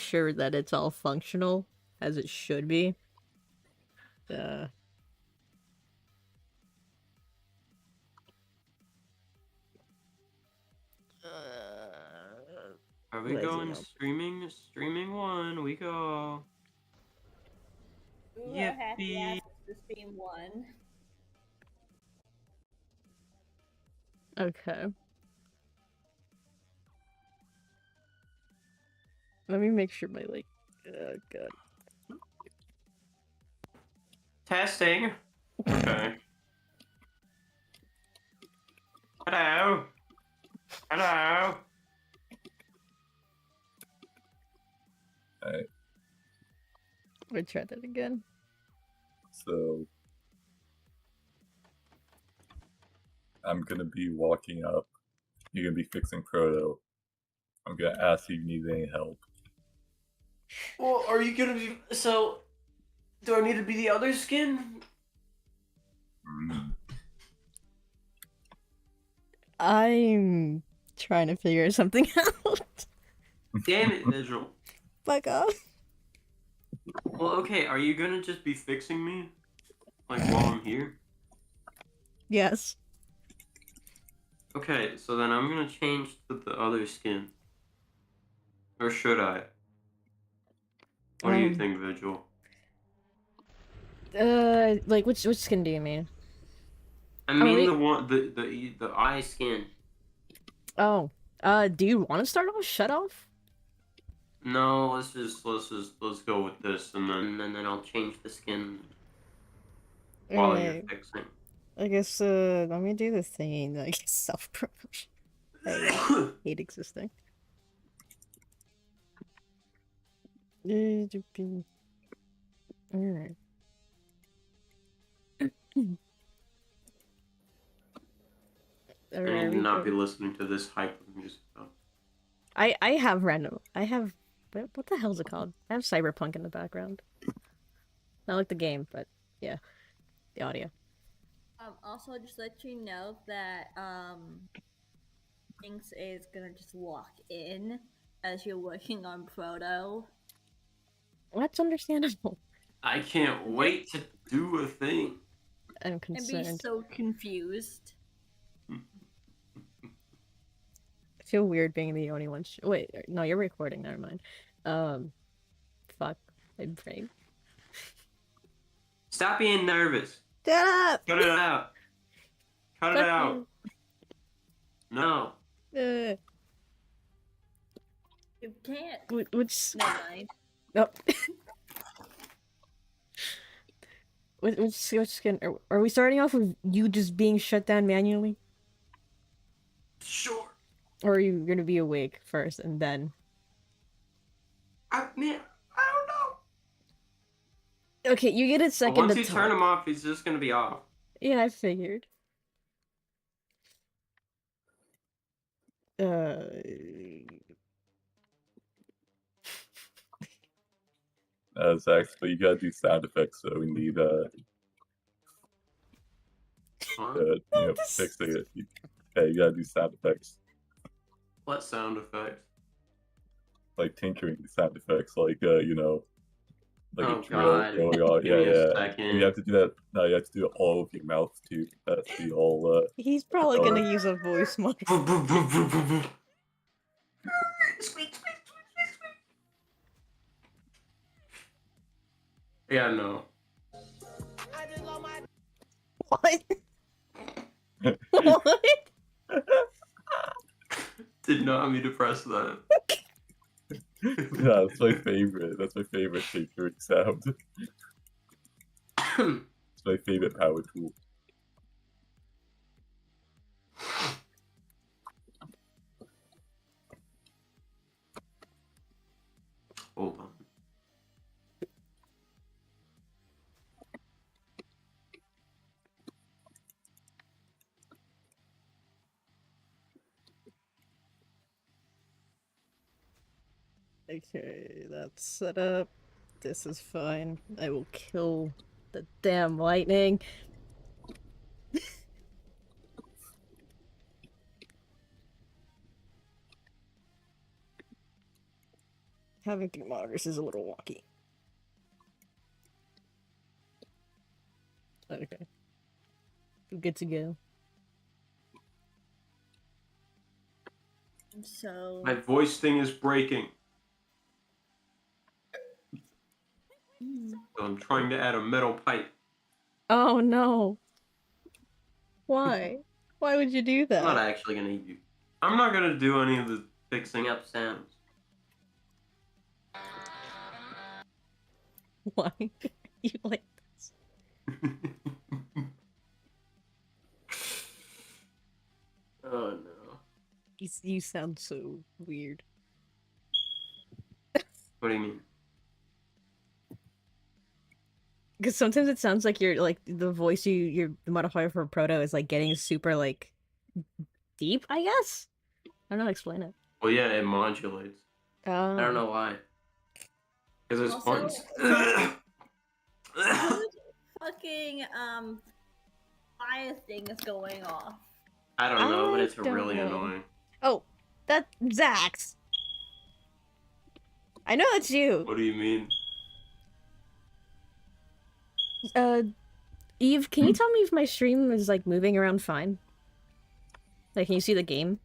sure that it's all functional as it should be. Are we going streaming? Streaming 1, we go. Ooh, I have to ask to stream 1. Okay. Let me make sure my, like, God. Testing. Okay. Hello. Hello. Alright. We'll try that again. So I'm gonna be walking up. You're gonna be fixing Proto. I'm gonna ask if you need any help. Well, are you gonna be... So, do I need to be the other skin? I'm trying to figure something out. Damn it, Vigil. Fuck off. Well, okay, are you gonna just be fixing me? Like, while I'm here? Yes. Okay, so then I'm gonna change to the other skin. Or should I? What do you think, Vigil? Like, which skin do you mean? I mean the one, the eye skin. Oh, do you want to start off shut off? No, let's go with this, and then I'll change the skin while you're fixing. I guess, let me do the thing, like, self-promotion. I hate existing. Alright. I need to not be listening to this hype of music, though. I have what the hell is it called? I have Cyberpunk in the background. Not like the game, but yeah, the audio. Also, just let you know that Jinx is gonna just walk in as you're working on Proto. That's understandable. I can't wait to do a thing. I'm concerned. And be so confused. I feel weird being the only one. Wait, no, you're recording. Never mind. Fuck my brain. Stop being nervous. Shut up. Cut it out. Cut it out. No. You can't. Which? Never mind. Nope. Which skin? Are we starting off with you just being shut down manually? Sure. Or are you gonna be awake first and then? I don't know. Okay, you get a second once to you turn him off, he's just gonna be off. Yeah, I figured. Zax, but you gotta do sound effects, so we need fixing it. Yeah, you gotta do sound effects. What sound effects? Like tinkering sound effects, like like oh, a drill going on. Give me a second. And you have to do that. No, you have to do it all with your mouth too. That's the whole. He's probably gonna use a voice mod. Yeah, no. What? What? Did not mean to press that. Yeah, that's my favorite. That's my favorite tinkering sound. It's my favorite power tool. Hold on. Okay, that's set up. This is fine. I will kill the damn lightning. Having 3 monitors is a little wonky. Okay. Good to go. So My voice thing is breaking. So I'm trying to add a metal pipe. Oh no. Why? Why would you do I'm that? not actually gonna use. I'm not gonna do any of the fixing up sounds. Why? You like this? Oh no. You sound so weird. What do you mean? Because sometimes it sounds like you're like the voice your the modifier for proto is like getting super like deep, I guess. I don't know how to explain it. Well, yeah, it modulates. I don't know why. Because it's Also, fun. whose fucking fire thing is going off? I don't know, but I it's don't really know. annoying. Oh, that's Zax. I know it's you. What do you mean? Eve, can you tell me if my stream is like moving around fine? Like, can you see the game?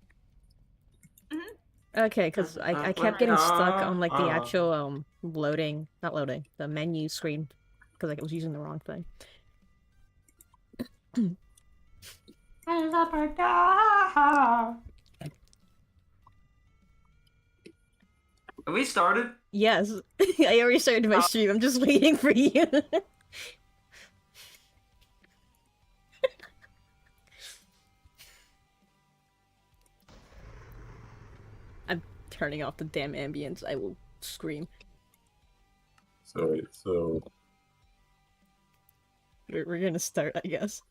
Okay, because I kept getting stuck on like the actual loading, not loading, the menu screen, because like I was using the wrong thing. Have we started? Yes, I already started my stream. I'm just waiting for you. I'm turning off the damn ambience. I will scream. So We're gonna start, I guess.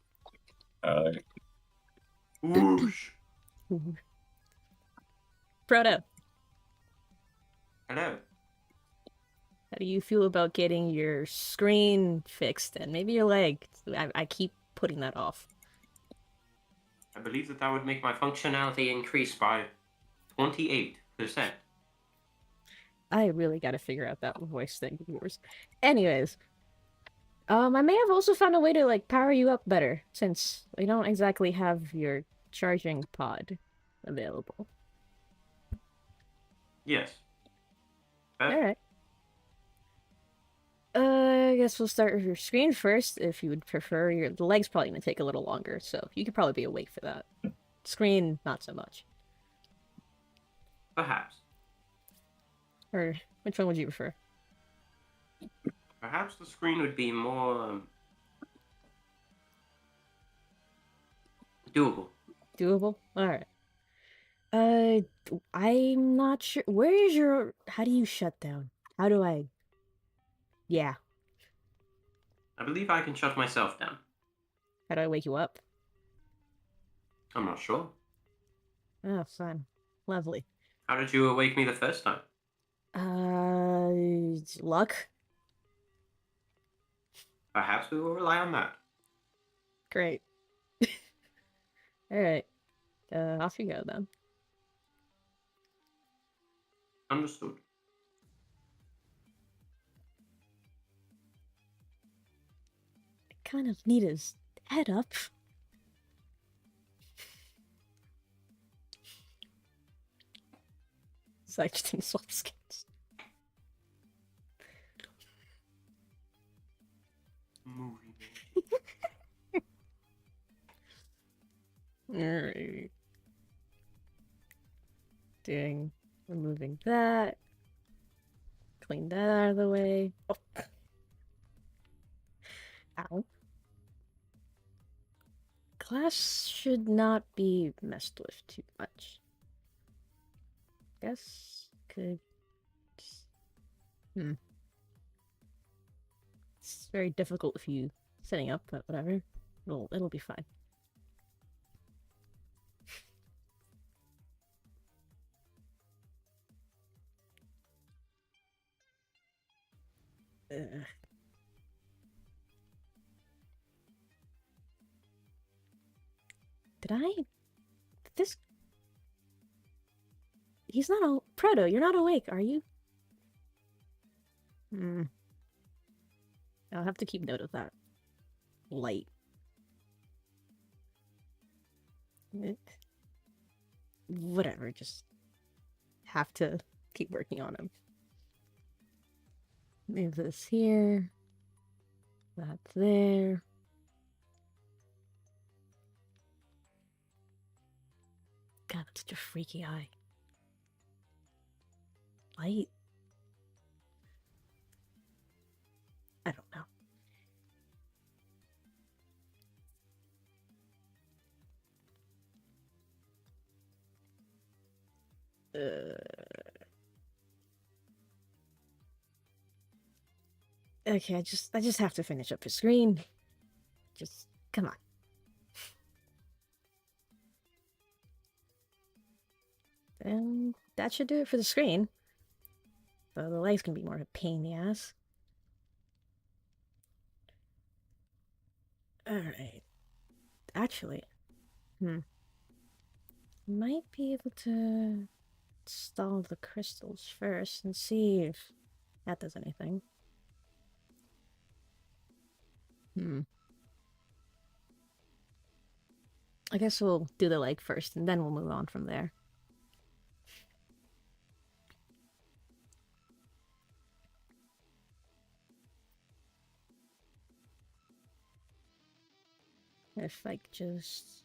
Whoosh. Proto, Hello. how do you feel about getting your screen fixed and maybe your leg? I keep putting that off. I believe that would make my functionality increase by 28%. I really gotta figure out that voice thing of yours. Anyways, I may have also found a way to like power you up better since we don't exactly have your charging pod available. Yes. Alright. I guess we'll start with your screen first, if you would prefer. The leg's probably gonna take a little longer, so you could probably be awake for that. Screen, not so much. Perhaps. Or, which one would you prefer? Perhaps the screen would be more doable. Doable? Alright. I'm not sure. Where is your... How do you shut down? How do I... Yeah. I believe I can shut myself down. How do I wake you up? I'm not sure. Oh, fine. Lovely. How did you awake me the first time? Luck? Perhaps we will rely on that. Great. Alright. Off you go, then. Understood. I kind of need his head up. Zaxting swap skins. Movie. Alright. Removing that. Clean that out of the way. Oh. Ow. Glass should not be messed with too much. Guess could. It's very difficult if you setting up, but whatever. It'll be fine. Ugh. This... He's not Proto, you're not awake, are you? Hmm. I'll have to keep note of that. Light. Whatever, just have to keep working on him. Move this here. That's there. God, that's such a freaky eye. Light? I don't know. Okay, I just have to finish up his screen. Just come on. And that should do it for the screen. Though the legs can be more of a pain in the ass. Alright. Actually, might be able to install the crystals first and see if that does anything. I guess we'll do the leg first and then we'll move on from there. If I could just...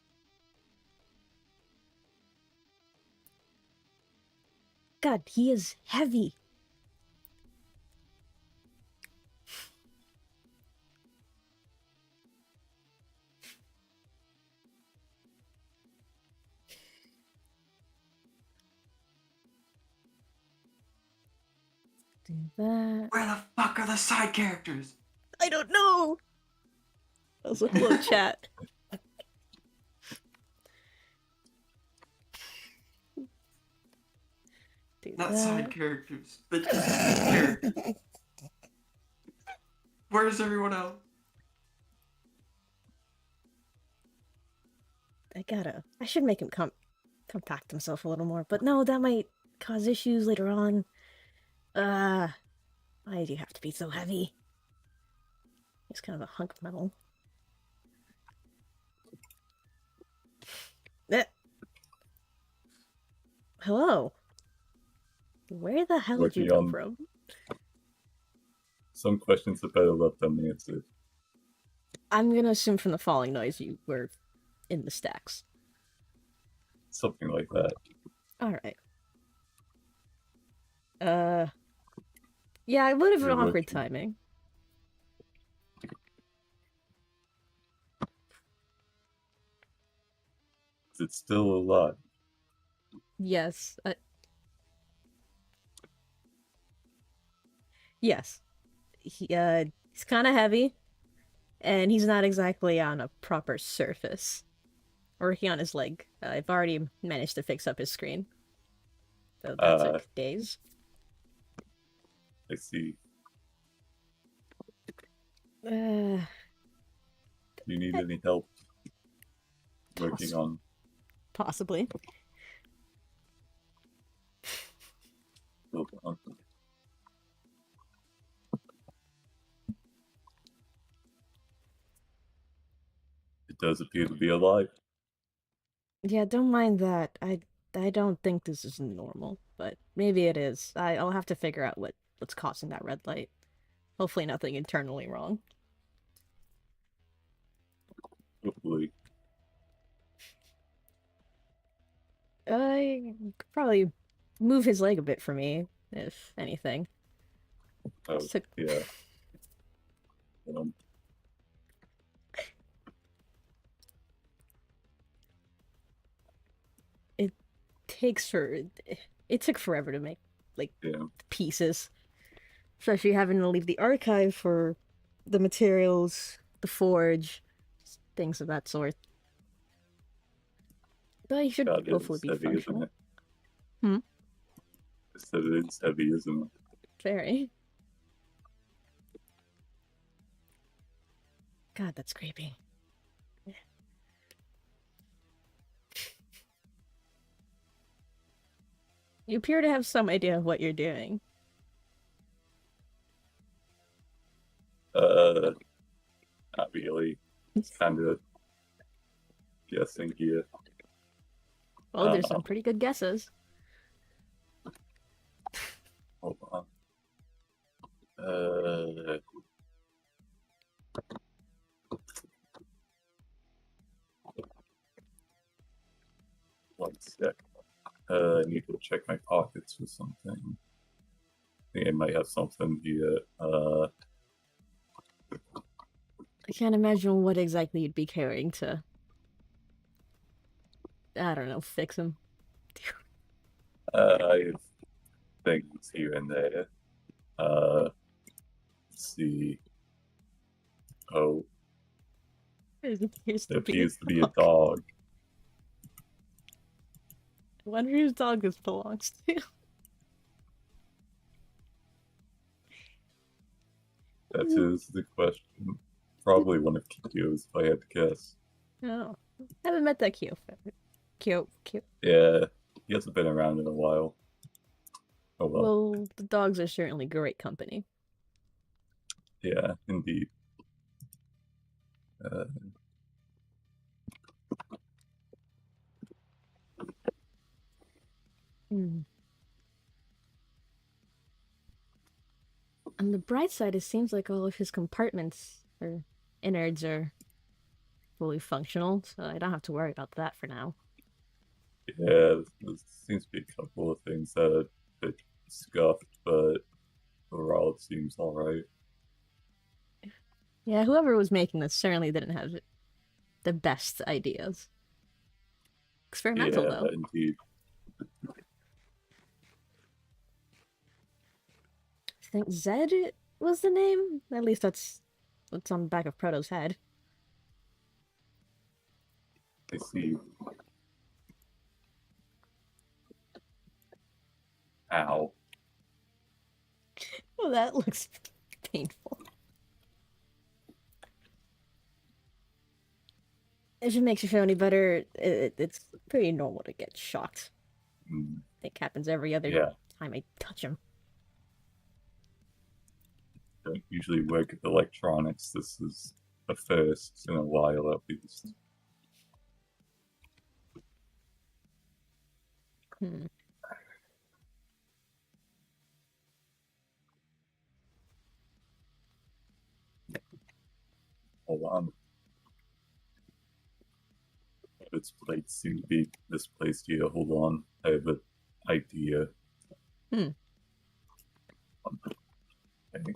God, he is heavy. Do that. Where the fuck are the side characters? I don't know. That was a hello chat. Do Not that. side characters, but just characters. Where's everyone else? I should make him compact himself a little more, but no, that might cause issues later on. Why do you have to be so heavy? He's kind of a hunk of metal. Hello. Where the hell did you come from? Some questions are better left unanswered. I'm gonna assume from the falling noise you were in the stacks. Something like that. Alright. Yeah, I would have an awkward timing. It's still a lot. Yes. Yes. He's kind of heavy, and he's not exactly on a proper surface. Working on his leg. I've already managed to fix up his screen. So that took days. I see. Uh, Do you need any help working on? Possibly. Hold on. It does appear to be alive. Yeah, don't mind that. I don't think this is normal, but maybe it is. I'll have to figure out what's causing that red light. Hopefully nothing internally wrong. Hopefully. I could probably move his leg a bit for me, if anything. Oh, So- yeah. It took forever to make, like, Yeah. pieces. Especially having to leave the archive for the materials, the forge, things of that sort. But he should God, hopefully it's be heavy, functional. isn't it? I said it's heavy, isn't it? Very. God, that's creepy. You appear to have some idea of what you're doing. Not really. It's kind of guessing here. Well, there's some pretty good guesses. Hold on. One sec. I need to check my pockets for something. I think I might have something here. I can't imagine what exactly you'd be carrying to, I don't know, fix him. I have things here and there. Let's see. Oh, It appears there to be appears to be a dog. I wonder whose dog this belongs to. That is the question. Probably one of Kyo's, if I had to guess. Oh, I haven't met that Kyo. Kyo. Yeah, he hasn't been around in a while. Oh well. Well, the dogs are certainly great company. Yeah, indeed. On the bright side, it seems like all of his compartments or innards are fully functional, so I don't have to worry about that for now. Yeah, there seems to be a couple of things that are a bit scuffed, but overall it seems alright. Yeah, whoever was making this certainly didn't have the best ideas. Experimental, Yeah, though. indeed. I think Zed was the name? At least that's what's on the back of Proto's head. I see. Ow. Oh, that looks painful. If it makes you feel any better, it's pretty normal to get shocked. Mm, I think happens every other yeah, time I touch him. don't usually work with electronics. This is a first in a while, at least. Hmm. Hold on. Its plates seem to be misplaced here. Hold on. I have an idea. Hmm. Okay.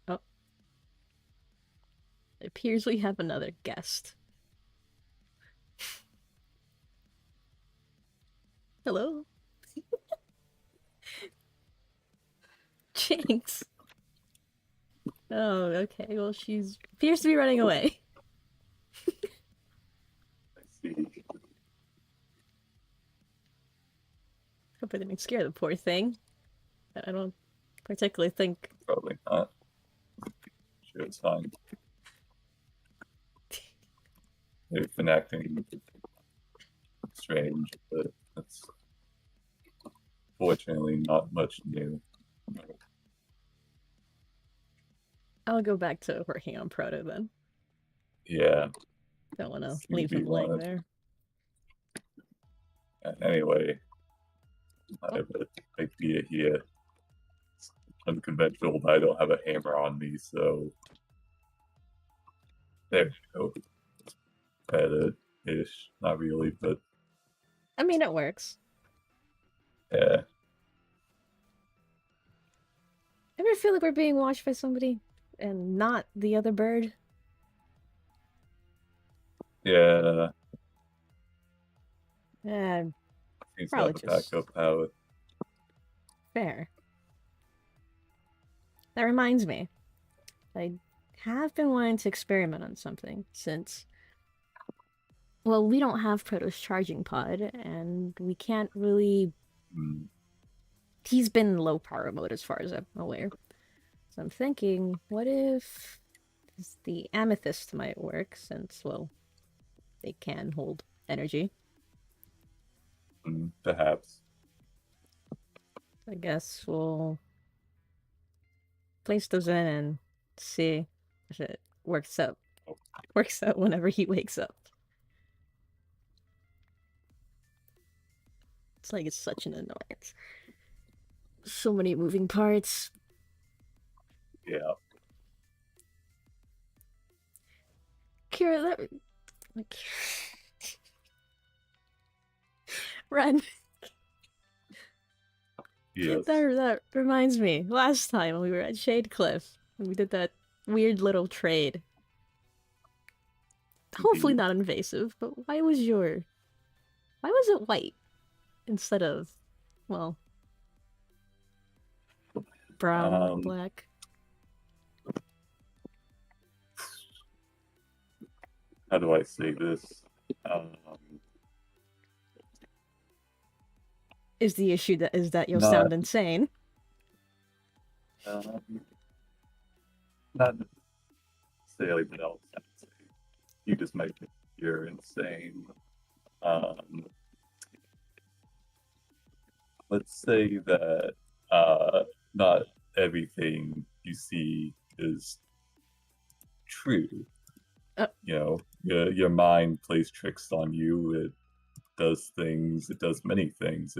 Oh. It appears we have another guest. Hello? Jinx. Oh, okay. Well, she's appears to be running away. I see. Hope I didn't scare the poor thing. I don't particularly think. Probably not. Sure, it's fine. They've been acting strange, but that's fortunately not much new. I'll go back to working on Proto then. Yeah. Don't want to Seem to leave be him laying one of- there. Anyway, I have an idea here. It's unconventional, but I don't have a hammer on me, so there we go. It's better-ish. Not really, but I mean, it works. yeah. Ever feel like we're being watched by somebody and not the other bird? Yeah. Yeah, Seems to probably have a just backup power. fair. That reminds me. I have been wanting to experiment on something since, well, we don't have Proto's charging pod, and we can't really. Mm. He's been in low power mode as far as I'm aware. So I'm thinking, what if the amethyst might work since, well, they can hold energy. Perhaps. I guess we'll place those in and see if it works out. Works out whenever he wakes up. It's like it's such an annoyance. So many moving parts. Yeah. Kira, that like Ren. Yes. That reminds me. Last time when we were at Shade Cliff, when we did that weird little trade. Hopefully Indeed. not invasive, but why was it white instead of, well, brown, black? How do I say this? Is the issue that you'll Not- sound insane? Not necessarily, but I'll say you just might think you're insane. Let's say that not everything you see is true. You know, your mind plays tricks on you. It does things. It does many things.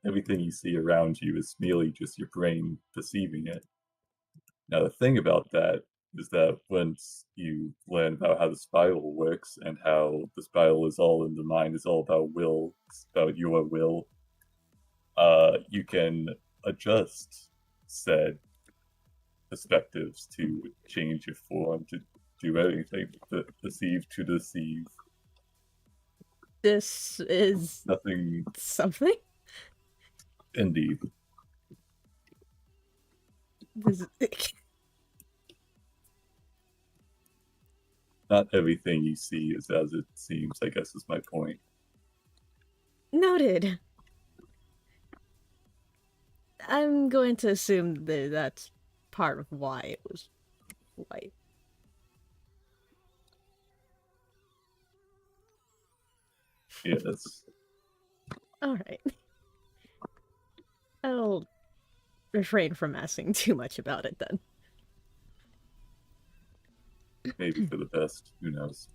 Everything you see around you is merely just your brain perceiving it. Now, the thing about that is that once you learn about how the spiral works and how the spiral is all in the mind, is all about will, it's about your will, you can adjust said perspectives to change your form, to do anything, to perceive, to deceive. This is Nothing. something? Indeed. This Not everything you see is as it seems, I guess is my point. Noted. I'm going to assume that that's part of why it was white. Yes. Alright. I'll refrain from asking too much about it then. Maybe for the best. Who knows?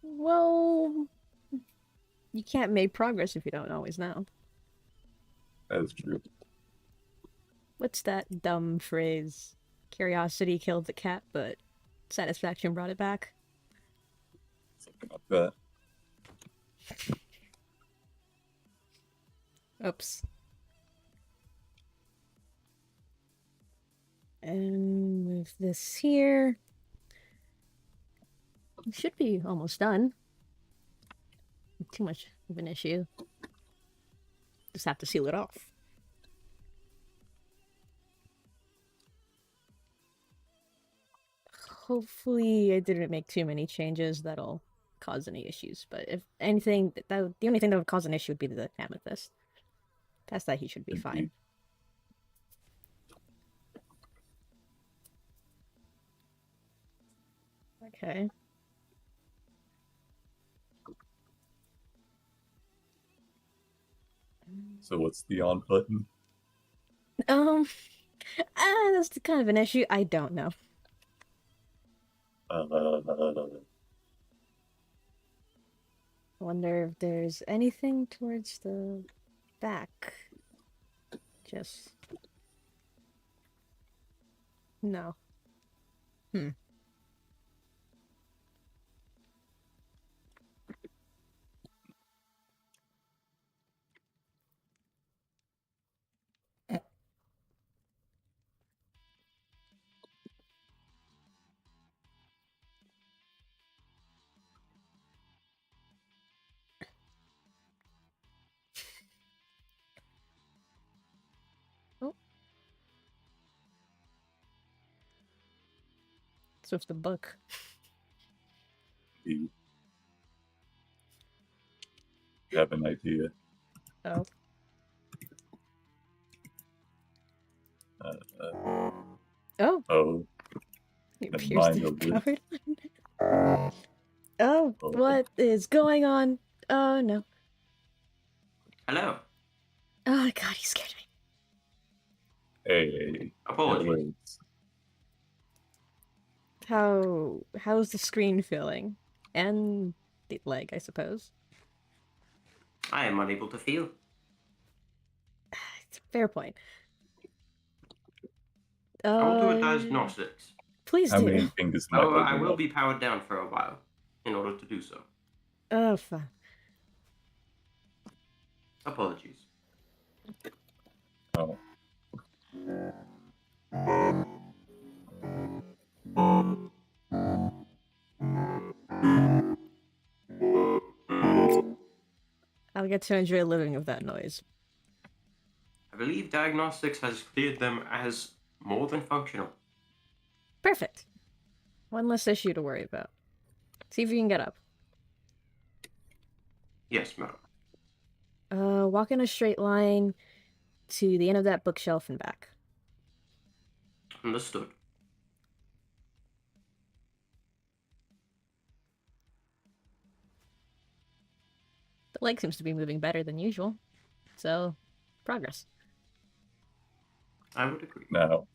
Well, you can't make progress if you don't always know. That is true. What's that dumb phrase? Curiosity killed the cat, but satisfaction brought it back. Something like that. Oops. And move this here. We should be almost done. Too much of an issue. Just have to seal it off. Hopefully I didn't make too many changes that'll cause any issues, but if anything, the only thing that would cause an issue would be the amethyst. Past that, he should be fine. Okay. So what's the on button? That's kind of an issue. I don't know. Wonder if there's anything towards the back. Just... no. Oh. So it's the book. You have an idea. Oh. Oh. Oh. You Never pierced mind, the I'll do it. cupboard. Oh, Oh. what is going on? Oh no. Hello. Oh god, he scared me. Hey, Apologies. words. How's the screen feeling? And the leg, I suppose. I am unable to feel. It's a fair point. I will do a diagnostics. Please How do. many fingers am I Oh, I holding will up? be powered down for a while in order to do so. Oh, fine. Apologies. Oh. I'll get to enjoy living with that noise. I believe diagnostics has cleared them as more than functional. Perfect. One less issue to worry about. See if you can get up. Yes, madam. Walk in a straight line to the end of that bookshelf and back. Understood. The leg seems to be moving better than usual. So, progress. I would agree. Now,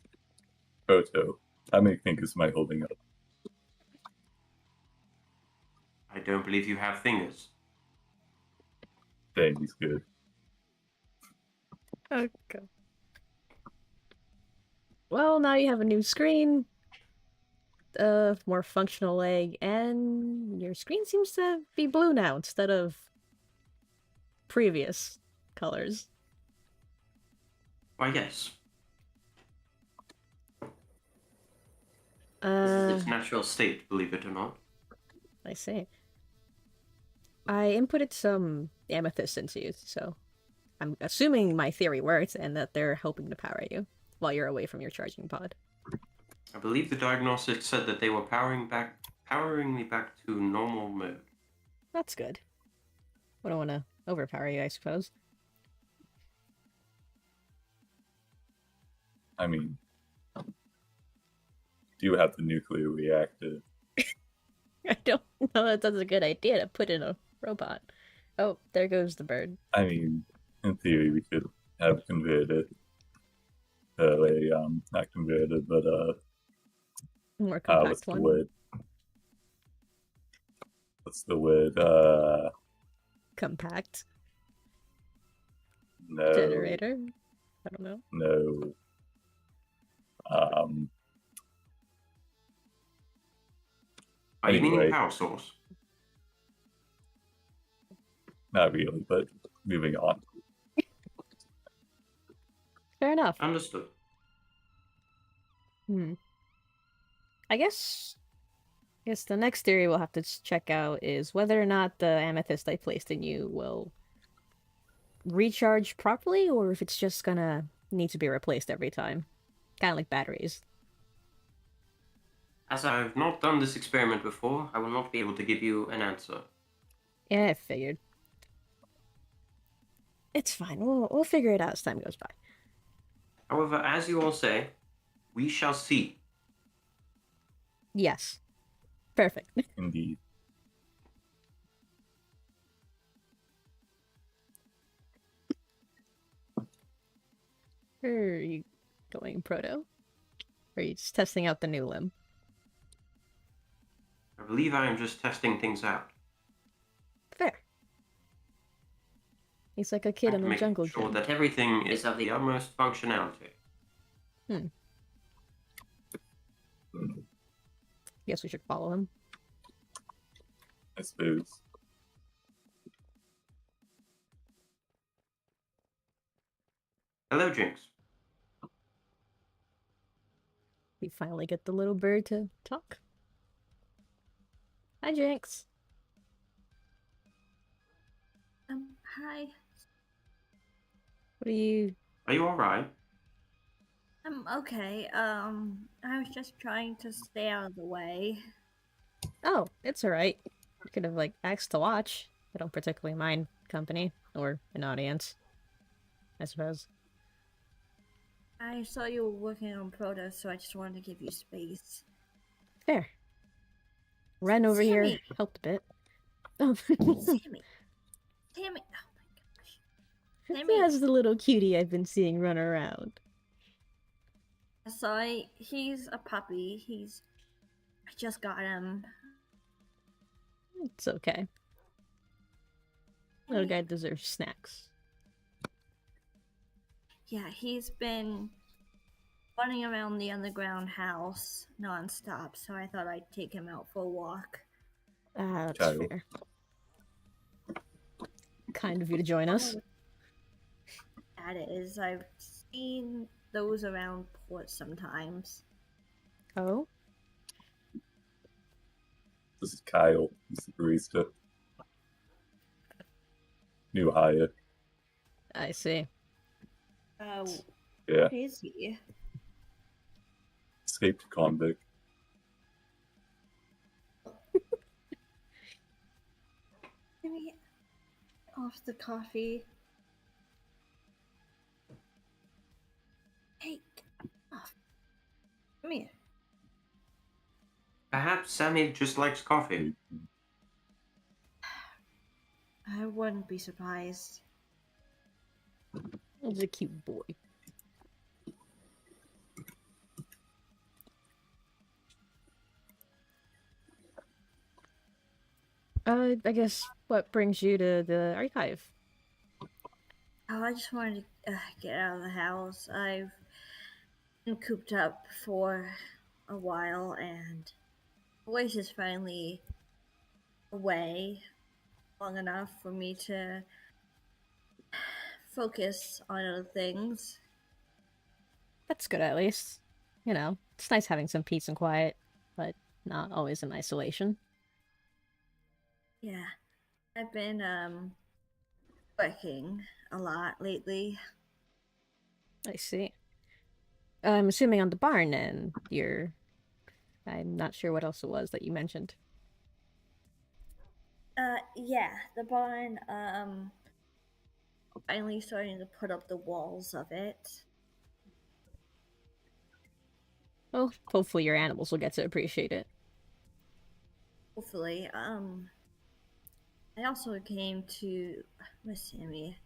Proto, how many fingers am I holding up? I don't believe you have fingers. Dang, he's good. Okay. Well, now you have a new screen, more functional leg, and your screen seems to be blue now instead of previous colors. Why, yes. This is its Uh, natural state, believe it or not. I see. I inputted some amethyst into you, so I'm assuming my theory worked and that they're hoping to power you while you're away from your charging pod. I believe the diagnostics said that they were powering me back to normal mode. That's good. I don't want to overpower you, I suppose. I mean, do you have the nuclear reactor? I don't know that that's a good idea to put in a robot. Oh, there goes the bird. I mean, in theory, we could have converted. Not converted, but More what's compact the one. word? What's the word? Compact. No. Generator. I don't know. No. Are you meaning Anyway. power source? Not really, but moving on. Fair enough. Understood. I guess the next theory we'll have to check out is whether or not the amethyst I placed in you will recharge properly, or if it's just gonna need to be replaced every time. Kind of like batteries. As I have not done this experiment before, I will not be able to give you an answer. Yeah, I figured. It's fine. We'll figure it out as time goes by. However, as you all say, we shall see. Yes. Perfect. Indeed. Are you going proto? Or are you just testing out the new limb? I believe I am just testing things out. Fair. He's like a kid in a Make jungle sure gym. that everything is of the utmost functionality. Guess we should follow him. I suppose. Hello, Jinx. We finally get the little bird to talk. Hi, Jinx. Hi. What are you... Are you alright? I'm okay. I was just trying to stay out of the way. Oh, it's alright. You could have, like, asked to watch. I don't particularly mind company. Or an audience. I suppose. I saw you were working on Proto, so I just wanted to give you space. Fair. Ran over here, Sammy! helped a bit. Oh. Sammy! Sammy! Oh my gosh. Sammy, That's the little cutie I've been seeing run around. he's a puppy. I just got him. It's okay. Little guy deserves snacks. Yeah, he's been running around the underground house nonstop, so I thought I'd take him out for a walk. Ah, that's Kyle. fair. Kind of you to join us. That is, I've seen those around port sometimes. Oh? This is Kyle. He's the barista. New hire. I see. Oh, Yeah. what is he? Escaped convict. Let me off the coffee. Hey, get off. Come here. Perhaps Sammy just likes coffee. I wouldn't be surprised. He's a cute boy. I guess what brings you to the archive? Oh, I just wanted to get out of the house. I've been cooped up for a while, and the voice is finally away long enough for me to focus on other things. That's good at least. You know, it's nice having some peace and quiet, but not always in isolation. Yeah, I've been working a lot lately. I see. I'm assuming on the barn and you're... I'm not sure what else it was that you mentioned. Yeah, the barn, finally starting to put up the walls of it. Well, hopefully your animals will get to appreciate it. Hopefully, I also came to, where's Sammy?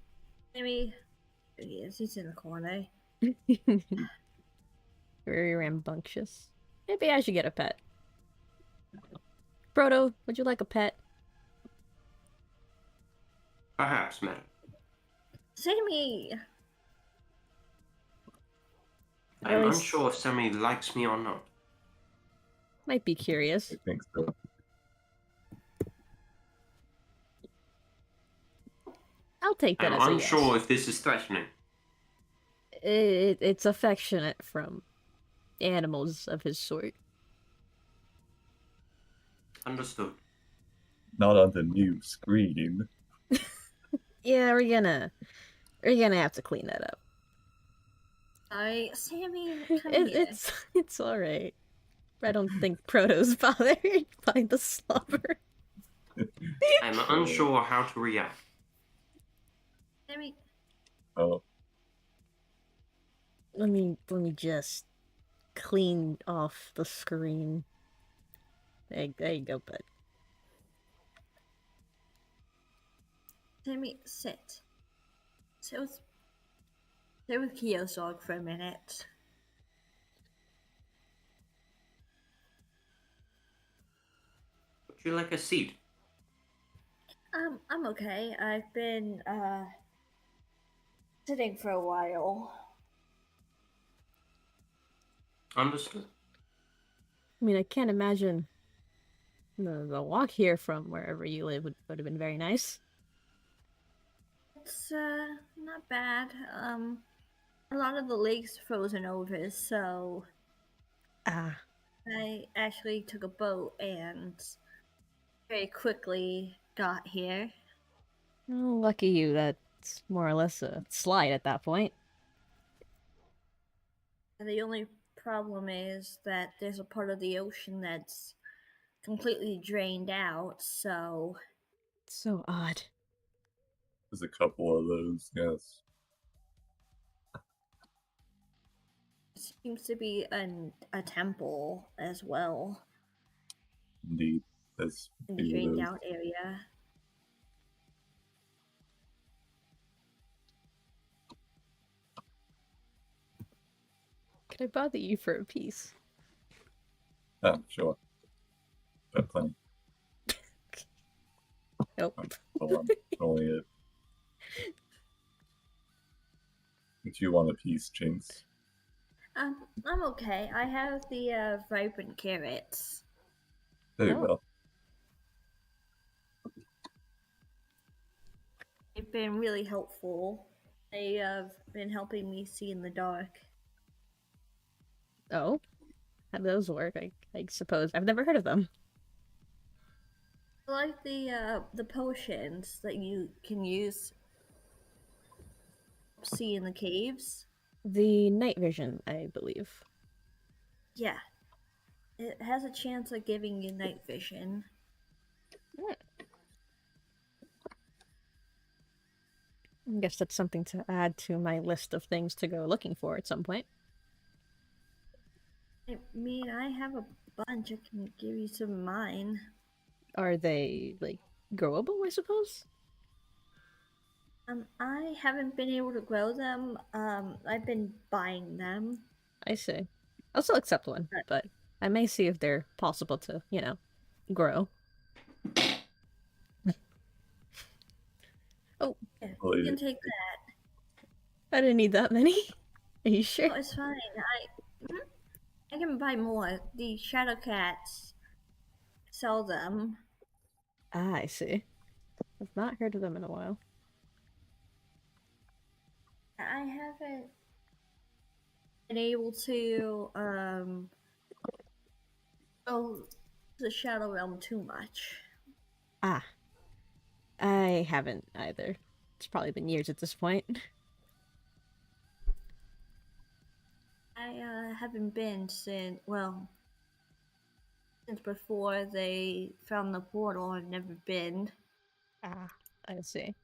Sammy, there he is, he's in the corner. Very rambunctious. Maybe I should get a pet. Proto, would you like a pet? Perhaps, madam. Sammy! I'm At least- unsure if Sammy likes me or not. Might be curious. I think so. I'll take that I'm as a unsure yes. if this is threatening. It's affectionate from animals of his sort. Understood. Not on the new screen. Yeah, we're gonna have to clean that up. Sammy, come here. It's all right. I don't think Proto's bothered by the slobber. I'm unsure how to react. Sammy, Oh, Let me just clean off the screen. There you go, bud. Sammy, sit. Sit with Kiyosog for a minute. Would you like a seat? I'm okay. I've been, sitting for a while. Understood. I mean, I can't imagine the walk here from wherever you live would have been very nice. It's, not bad. A lot of the lake's frozen over, so Ah, I actually took a boat and very quickly got here. oh, lucky you. That's more or less a slide at that point. The only problem is that there's a part of the ocean that's completely drained out, so It's so odd. there's a couple of those, yes. it seems to be a temple as well Indeed. There's in the few of drained those. out area. I bother you for a piece? Oh, sure. Got plenty. Nope. Hold on. Only it. If you want a piece, Jinx. I'm okay. I have the vibrant carrots. Very Oh. well. They've been really helpful. They have been helping me see in the dark. Oh? How do those work? I suppose. I've never heard of them. I like the potions that you can use to see in the caves. The night vision, I believe. Yeah. It has a chance of giving you night vision. I guess that's something to add to my list of things to go looking for at some point. I mean, I have a bunch. I can give you some of mine. Are they, like, growable, I suppose? I haven't been able to grow them. I've been buying them. I see. I'll still accept one, but I may see if they're possible to, you know, grow. Oh, Yeah, Well, you can take that. I didn't need that many. Are you sure? Oh, it's fine. I can buy more. The shadow cats sell them. Ah, I see. I've not heard of them in a while. I haven't been able to go to the shadow realm too much. Ah. I haven't either. It's probably been years at this point. I haven't been since before they found the portal. I've never been. Ah, I see.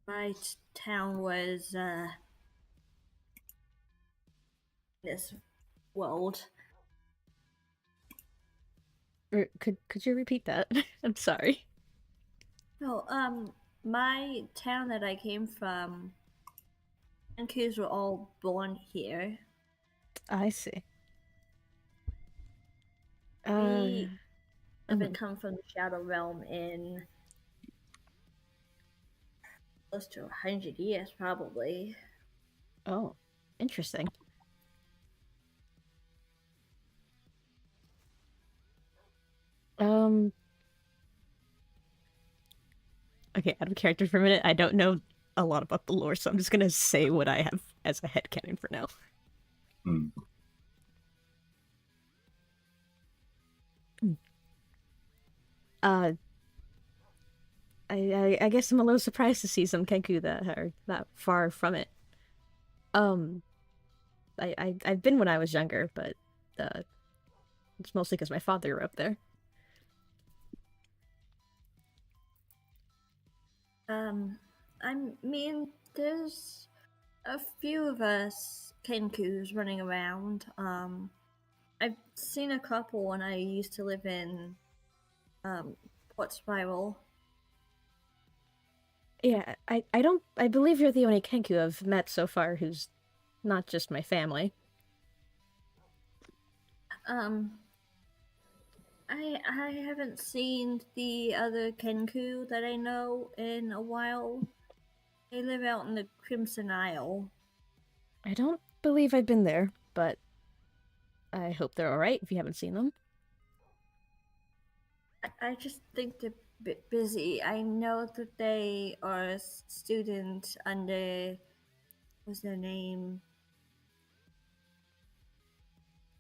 My town was this world. Could you repeat that? I'm sorry. No, my town that I came from, and kids were all born here. I see. We haven't mhm. come from the Shadow Realm in close to 100 years, probably. Oh, interesting. Okay, out of character for a minute. I don't know a lot about the lore, so I'm just gonna say what I have as a headcanon for now. Hmm. Uh, I guess I'm a little surprised to see some Kenku that are that far from it. I've been when I was younger, but it's mostly because my father grew up there. I mean, there's a few of us Kenkus running around. I've seen a couple when I used to live in Port Spiral. Yeah, I believe you're the only Kenku I've met so far who's not just my family. I haven't seen the other Kenku that I know in a while. They live out in the Crimson Isle. I don't believe I've been there, but I hope they're alright if you haven't seen them. I just think they're a bit busy. I know that they are a student under, what's their name?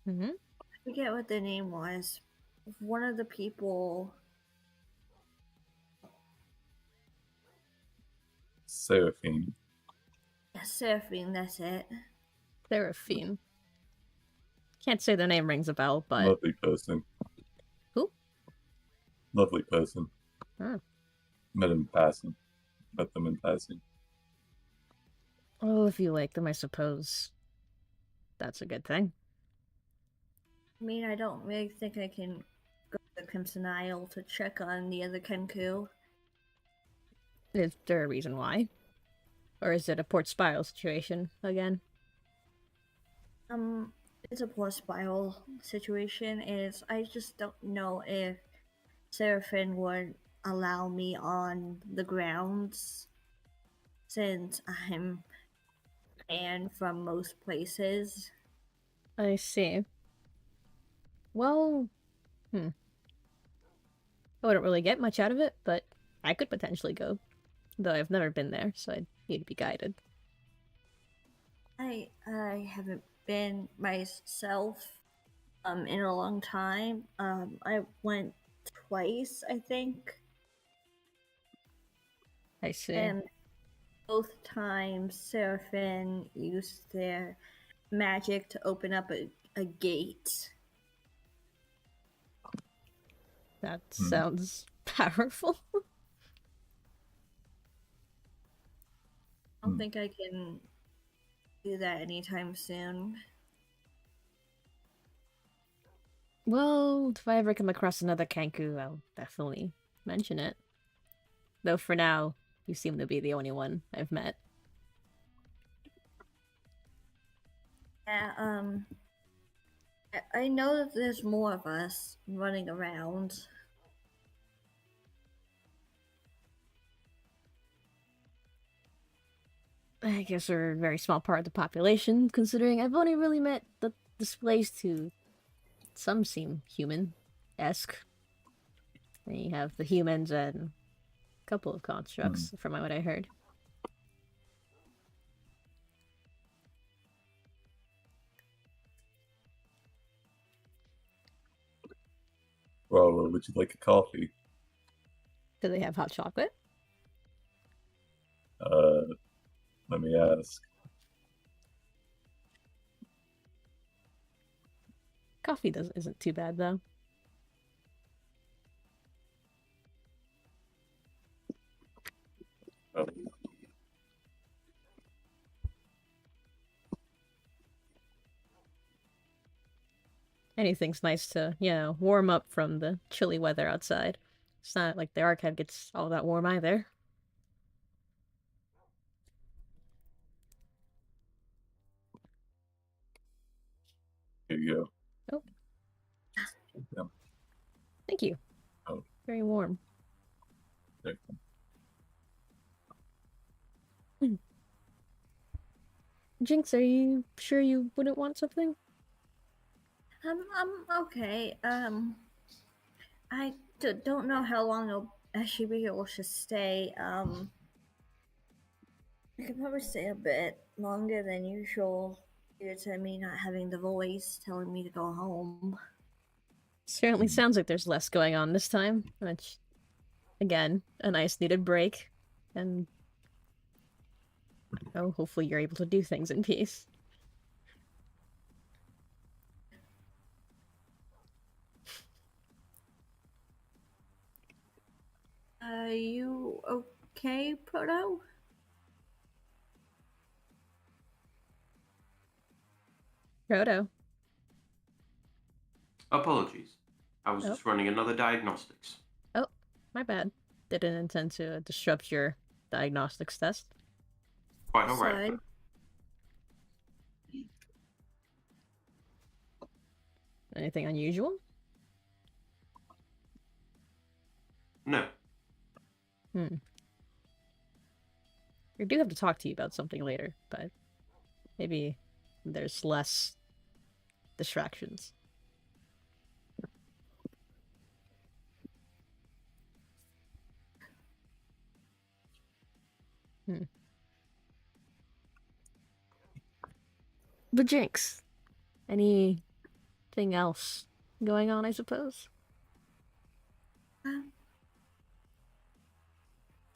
Mm-hmm. I forget what their name was. One of the people. Seraphine. Yeah, Seraphine, that's it. Seraphine. Can't say their name rings a bell, but... Lovely person. Who? Lovely person. Oh. Met them in passing. Well, if you like them, I suppose that's a good thing. I mean, I don't really think I can go to the Crimson Isle to check on the other Kenku. Is there a reason why? Or is it a port spiral situation again? It's a poor spiral situation. I just don't know if Seraphim would allow me on the grounds since I'm banned from most places. I see. Well, I wouldn't really get much out of it, but I could potentially go. Though I've never been there, so I'd need to be guided. I haven't been myself in a long time. I went twice, I think, I see. and both times Seraphim used their magic to open up a gate. That sounds powerful. I don't think I can do that anytime soon. Well, if I ever come across another Kanku, I'll definitely mention it. Though for now, you seem to be the only one I've met. Yeah, I know that there's more of us running around. I guess we're a very small part of the population, considering I've only really met the displays to some seem human-esque. And you have the humans and a couple of constructs, from what I heard. Well, would you like a coffee? Do they have hot chocolate? Let me ask. Coffee isn't too bad, though. Oh. Anything's nice to, warm up from the chilly weather outside. It's not like the archive gets all that warm either. Here you go. Oh. Yeah. Thank you. Oh. Very warm. There. Jinx, are you sure you wouldn't want something? I'm okay. I don't know how long I'll actually be able to stay. I could probably stay a bit longer than usual due to me not having the voice telling me to go home. Certainly sounds like there's less going on this time, which, again, a nice needed break, and hopefully you're able to do things in peace. Are you okay, Proto? Proto. Apologies. I was just running another diagnostics. Oh, my bad. Didn't intend to disrupt your diagnostics test. Quite alright. Sorry. Anything unusual? No. I do have to talk to you about something later, but maybe there's less distractions. But Jinx, anything else going on, I suppose?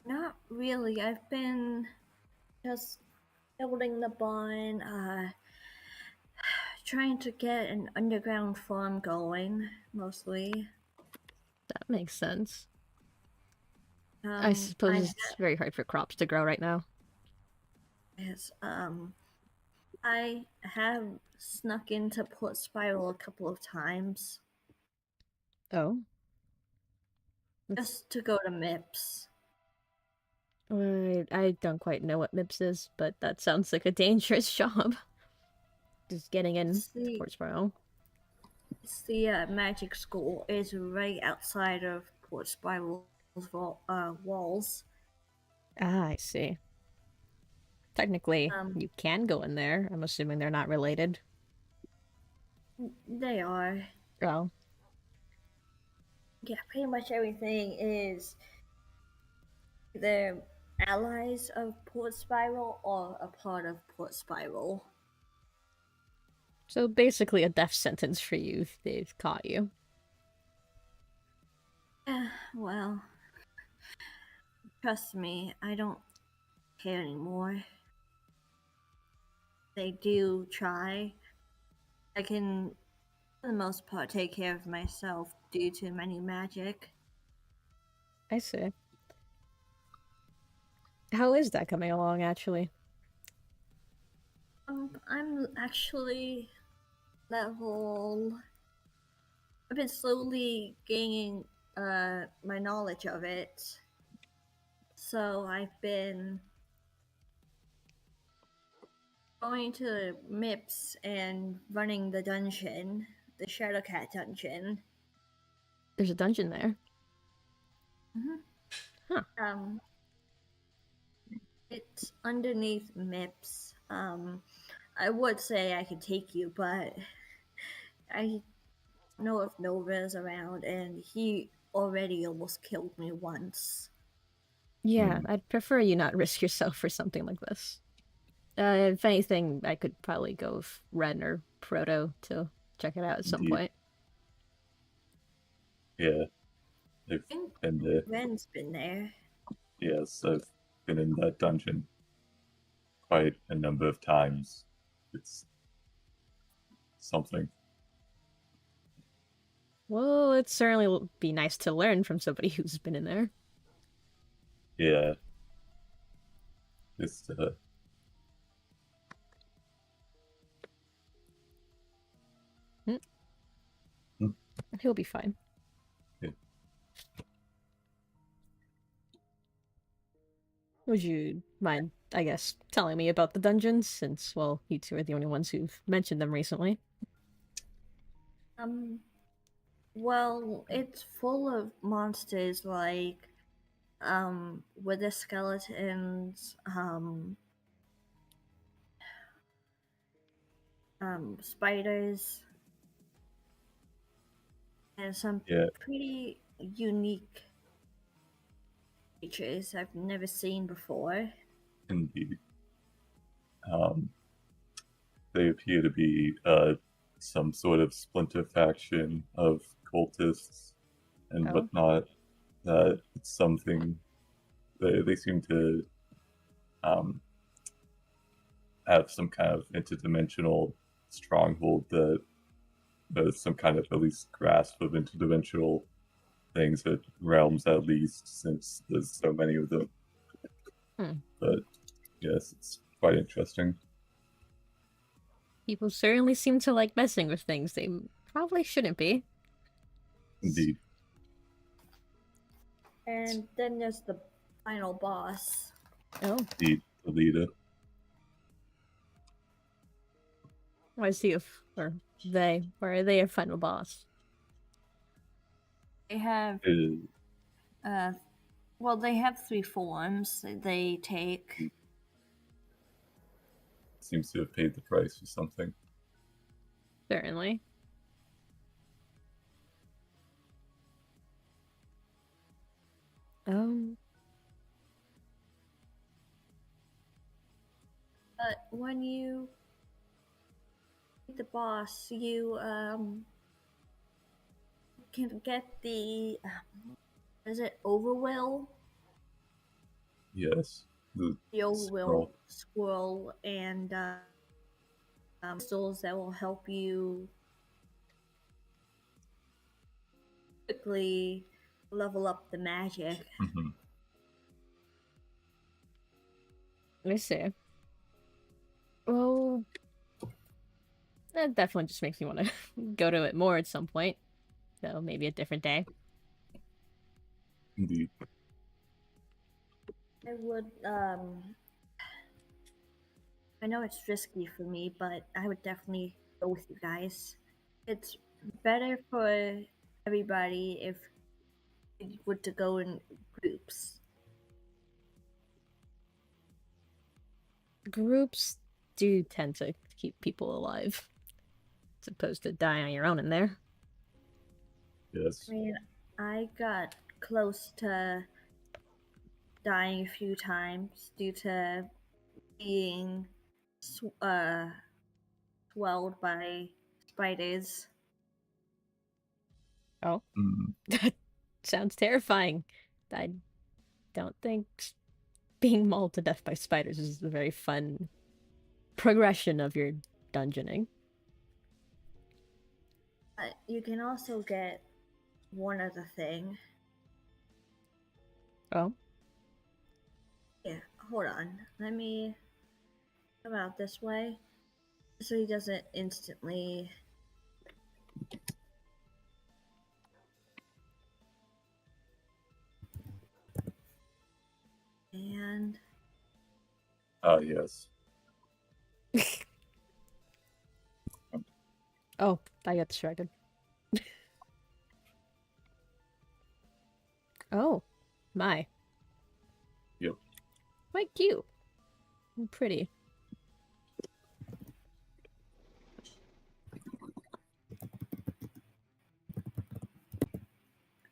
Not really. I've been just building the barn, trying to get an underground farm going, mostly. That makes sense. I suppose it's very hard for crops to grow right now. Yes, I have snuck into Port Spiral a couple of times. Oh? Just to go to MIPS. I I don't quite know what MIPS is, but that sounds like a dangerous job. Just getting in to Port Spiral. It's the magic school is right outside of Port Spiral's walls. Ah, I see. Technically, Um, you can go in there. I'm assuming they're not related. They are. Oh. Yeah, pretty much everything is either allies of Port Spiral or a part of Port Spiral. So basically a death sentence for you if they've caught you. Well, trust me, I don't care anymore. They do try. I can, for the most part, take care of myself due to my new magic. I see. How is that coming along, actually? I'm actually level. I've been slowly gaining my knowledge of it. So I've been going to MIPS and running the dungeon, the Shadowcat dungeon. There's a dungeon there. Mm-hmm. Huh. It's underneath MIPS. I would say I could take you, but I know if Nova's around, and he already almost killed me once. Yeah, I'd prefer you not risk yourself for something like this. If anything, I could probably go with Ren or Proto to check it out at some point. Yeah, I've been there. Ren's been there. Yes, I've been in that dungeon quite a number of times. It's something. Well, it certainly will be nice to learn from somebody who's been in there. Yeah. It's He'll be fine. Yeah. Would you mind, I guess, telling me about the dungeons, since, well, you two are the only ones who've mentioned them recently? Well, it's full of monsters like, wither skeletons, spiders, and some pretty unique creatures I've never seen before. Indeed. They appear to be some sort of splinter faction of cultists and whatnot. That it's something they seem to have some kind of interdimensional stronghold that there's some kind of at least grasp of interdimensional things, at realms at least, since there's so many of them. But yes, it's quite interesting. People certainly seem to like messing with things they probably shouldn't be. Indeed. And then there's the final boss. Oh. The leader. Why is he or they? Or are they a final boss? They have well, they have 3 forms they take. Seems to have paid the price for something. Certainly. But when you beat the boss, you can get the is it Overwill? Yes. The Overwill scroll and crystals that will help you quickly level up the magic. I see. Well, that definitely just makes me want to go to it more at some point. So maybe a different day. Indeed. I would, I know it's risky for me, but I would definitely go with you guys. It's better for everybody if we were to go in groups. Groups do tend to keep people alive, as opposed to dying on your own in there. Yes. I mean, I got close to dying a few times due to being swelled by spiders. Oh, Mm, that sounds terrifying. I don't think being mauled to death by spiders is a very fun progression of your dungeoning. But you can also get one other thing. Oh, Yeah, hold on. Let me come out this way so he doesn't instantly. And yes. oh, I got distracted. Oh, my. Yep. Quite cute. And pretty.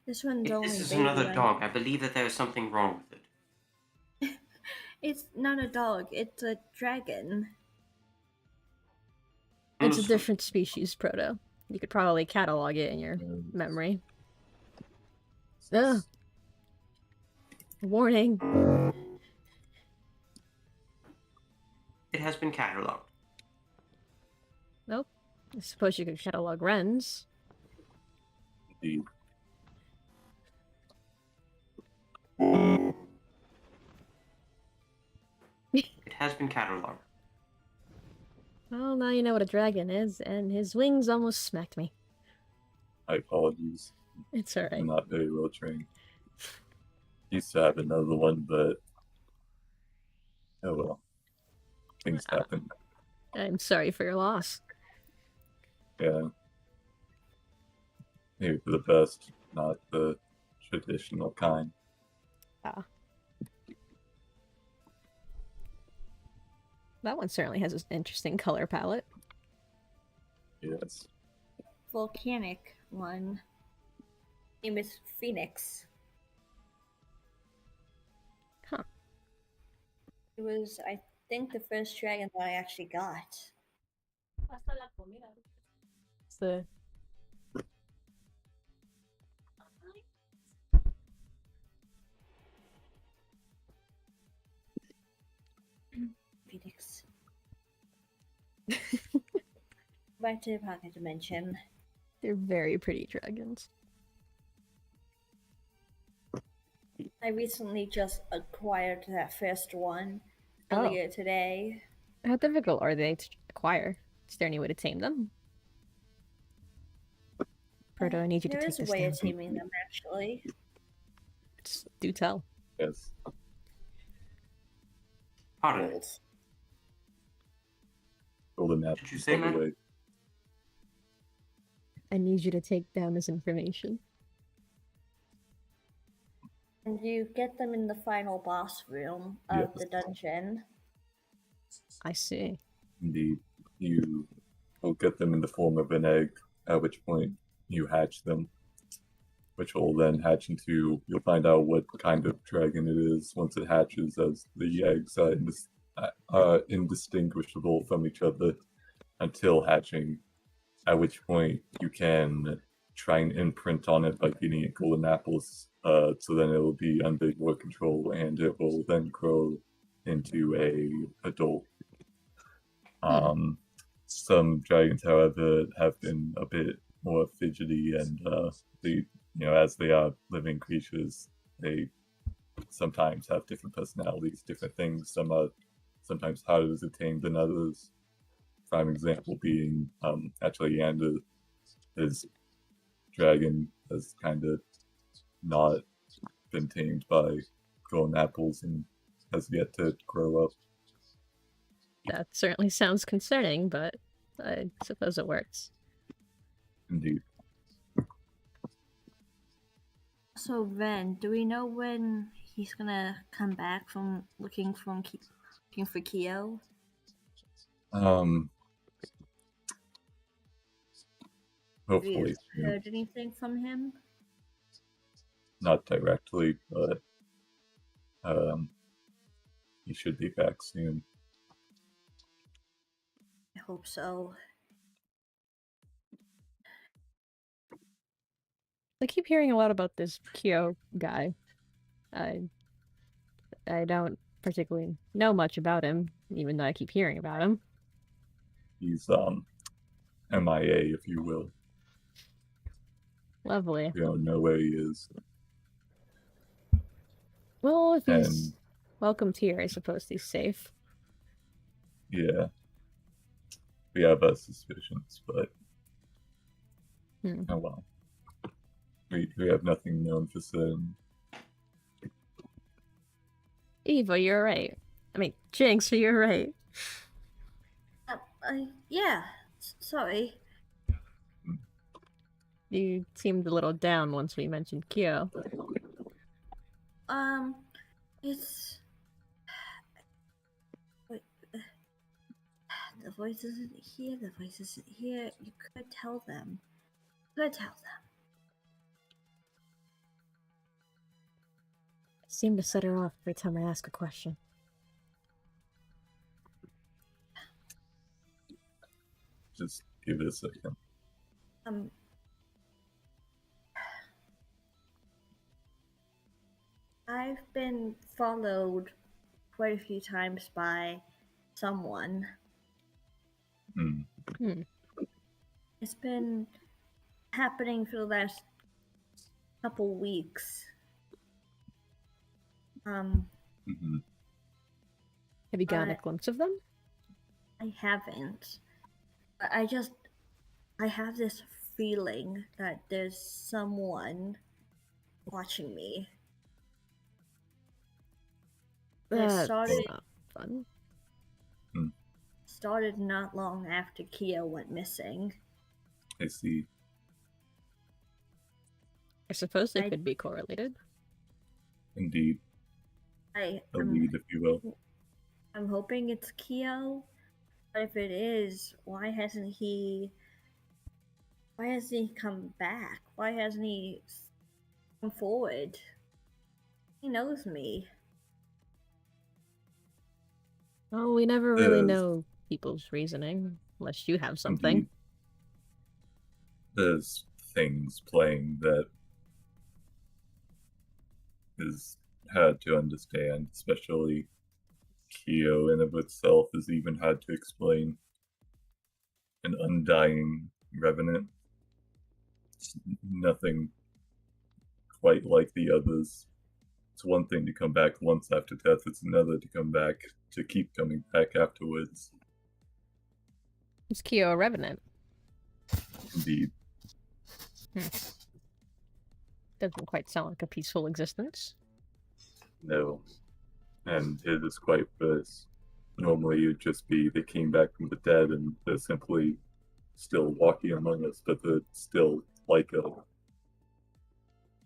this one's If only this is baby another one. dog, I believe that there is something wrong with it. It's not a dog, it's a dragon. It's a Understood. different species, Proto. You could probably catalog it in your Yes. memory. Ugh. Warning. It has been cataloged. Nope. I suppose you could catalog wrens. Indeed. It has been cataloged. Well, now you know what a dragon is, and his wings almost smacked me. My apologies. It's alright. I'm not very well trained. Used to have another one, but oh well. Things happen. I'm sorry for your loss. Yeah. Maybe for the best, not the traditional kind. Ah. That one certainly has an interesting color palette. Yes. Volcanic one. Name is Phoenix. Huh. It was, I think, the first dragon that I actually got. It's the... Phoenix. Back to Pocket Dimension. They're very pretty dragons. I recently just acquired that first one Oh. earlier today. How difficult are they to acquire? Is there any way to tame them? Proto, I need you to There take is a this way down. of taming them, actually. Just do tell. Yes. Pardon me. Gold. Golden apple. Did you say, by the man? way. I need you to take down this information. And you get them in the final boss room of the dungeon. I see. Indeed. You will get them in the form of an egg, at which point you hatch them, which will then hatch into, you'll find out what kind of dragon it is once it hatches, as the eggs are indistinguishable from each other until hatching, at which point you can try and imprint on it by feeding it golden apples, so then it will be under your control and it will then grow into a adult. Some dragons, however, have been a bit more fidgety, and they, as they are living creatures, they sometimes have different personalities, different things. Some are sometimes harder to tame than others. Prime example being actually Yanda, his dragon has kind of not been tamed by golden apples, and has yet to grow up. That certainly sounds concerning, but I suppose it works. Indeed. So, Ren, do we know when he's gonna come back from looking for Kyo? Have you Hopefully soon. heard anything from him? Not directly, but he should be back soon. I hope so. I keep hearing a lot about this Kyo guy. I don't particularly know much about him, even though I keep hearing about him. He's MIA, if you will. Lovely. We don't know where he is. Well, if he's And welcomed here, I suppose he's safe. yeah, we have our suspicions, but oh well. We have nothing known for certain. Eva, you're right. I mean, Jinx, you're right. Yeah. Sorry. You seemed a little down once we mentioned Kyo. It's... Wait, the voice isn't here, the voice isn't here. You could tell them. Seem to set her off every time I ask a question. Just give it a second. I've been followed quite a few times by someone. It's been happening for the last couple weeks. Have you gotten a glimpse of them? I haven't. I have this feeling that there's someone watching me. That's not fun. Started not long after Kyo went missing. I see. I suppose they could be correlated. Indeed. A lead, if you will. I'm hoping it's Kyo, but if it is, why hasn't he come back? Why hasn't he come forward? He knows me. Oh, we never really know people's reasoning, unless you have something. Indeed. There's things playing that is hard to understand, especially Kyo in of itself has even had to explain an undying revenant. It's nothing quite like the others. It's one thing to come back once after death, it's another to come back, to keep coming back afterwards. Is Kyo a revenant? Indeed. Doesn't quite sound like a peaceful existence. No. And it is quite worse. Normally it would just be they came back from the dead and they're simply still walking among us, but they're still like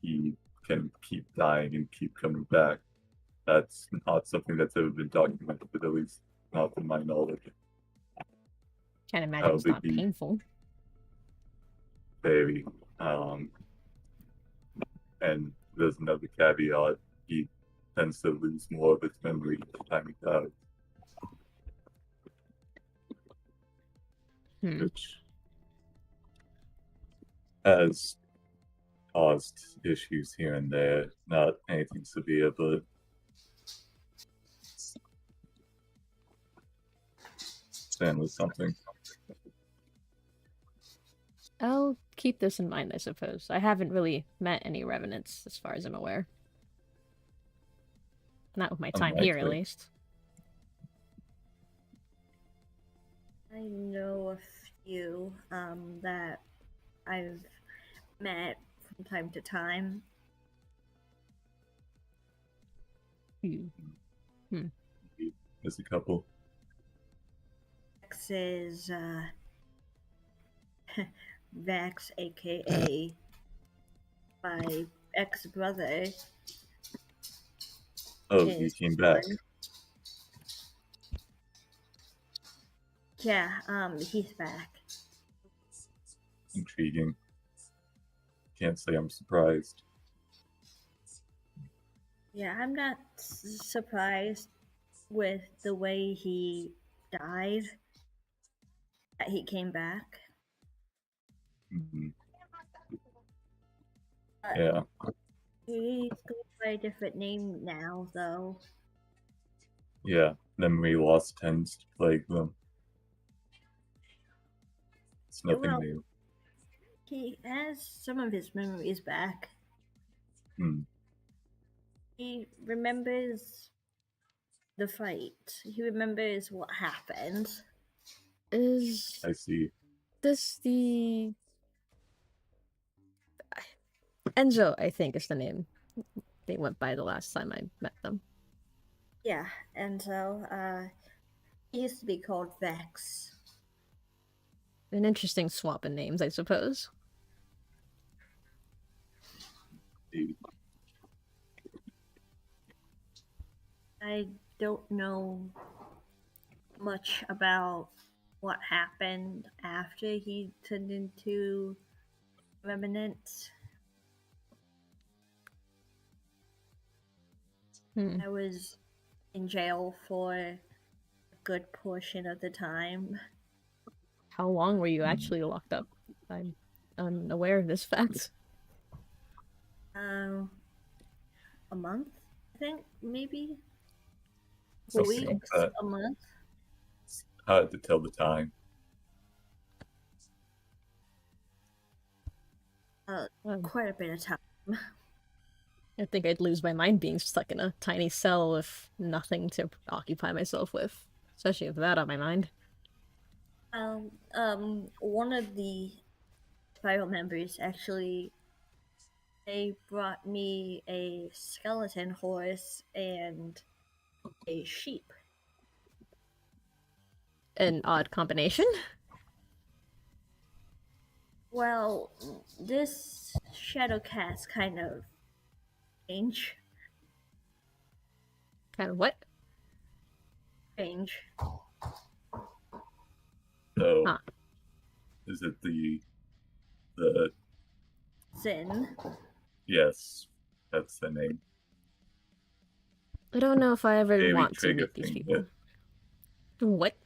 he can keep dying and keep coming back. That's not something that's ever been documented, but at least not from my knowledge. Can't imagine it's not painful. Very. And there's another caveat. He tends to lose more of its memory each time he dies. Which has caused issues here and there. Not anything severe, but certainly something. I'll keep this in mind, I suppose. I haven't really met any revenants, as far as I'm aware. Not with my time here, at least. I know a few that I've met from time to time. There's a couple. Vex is Vex, aka my ex-brother. Oh, he His came back. son. Yeah, he's back. Intriguing. Can't say I'm surprised. Yeah, I'm not surprised with the way he died. That he came back. Mhm. But Yeah. he's going by a different name now, though. Yeah. Memory loss tends to plague them. It's nothing Well, new. he has some of his memories back. Hmm. He remembers the fight. He remembers what happened. Is I see. this the Enzo? I think is the name they went by the last time I met them. Yeah, and so he used to be called Vex. An interesting swap in names, I suppose. Dude. I don't know much about what happened after he turned into Remnant. I was in jail for a good portion of the time. How long were you actually locked up? I'm unaware of this fact. A month, I think, maybe. Something like Weeks, that. a month. It's hard to tell the time. Quite a bit of time. I think I'd lose my mind being stuck in a tiny cell with nothing to occupy myself with, especially with that on my mind. One of the spiral members actually, they brought me a skeleton horse and a sheep. An odd combination. Well, this shadow cat's kind of strange. Kind of what? Strange. So, Huh. is it the Sin. yes, that's the name. I don't know if I ever Hairy want to trigger meet these finger. people. What?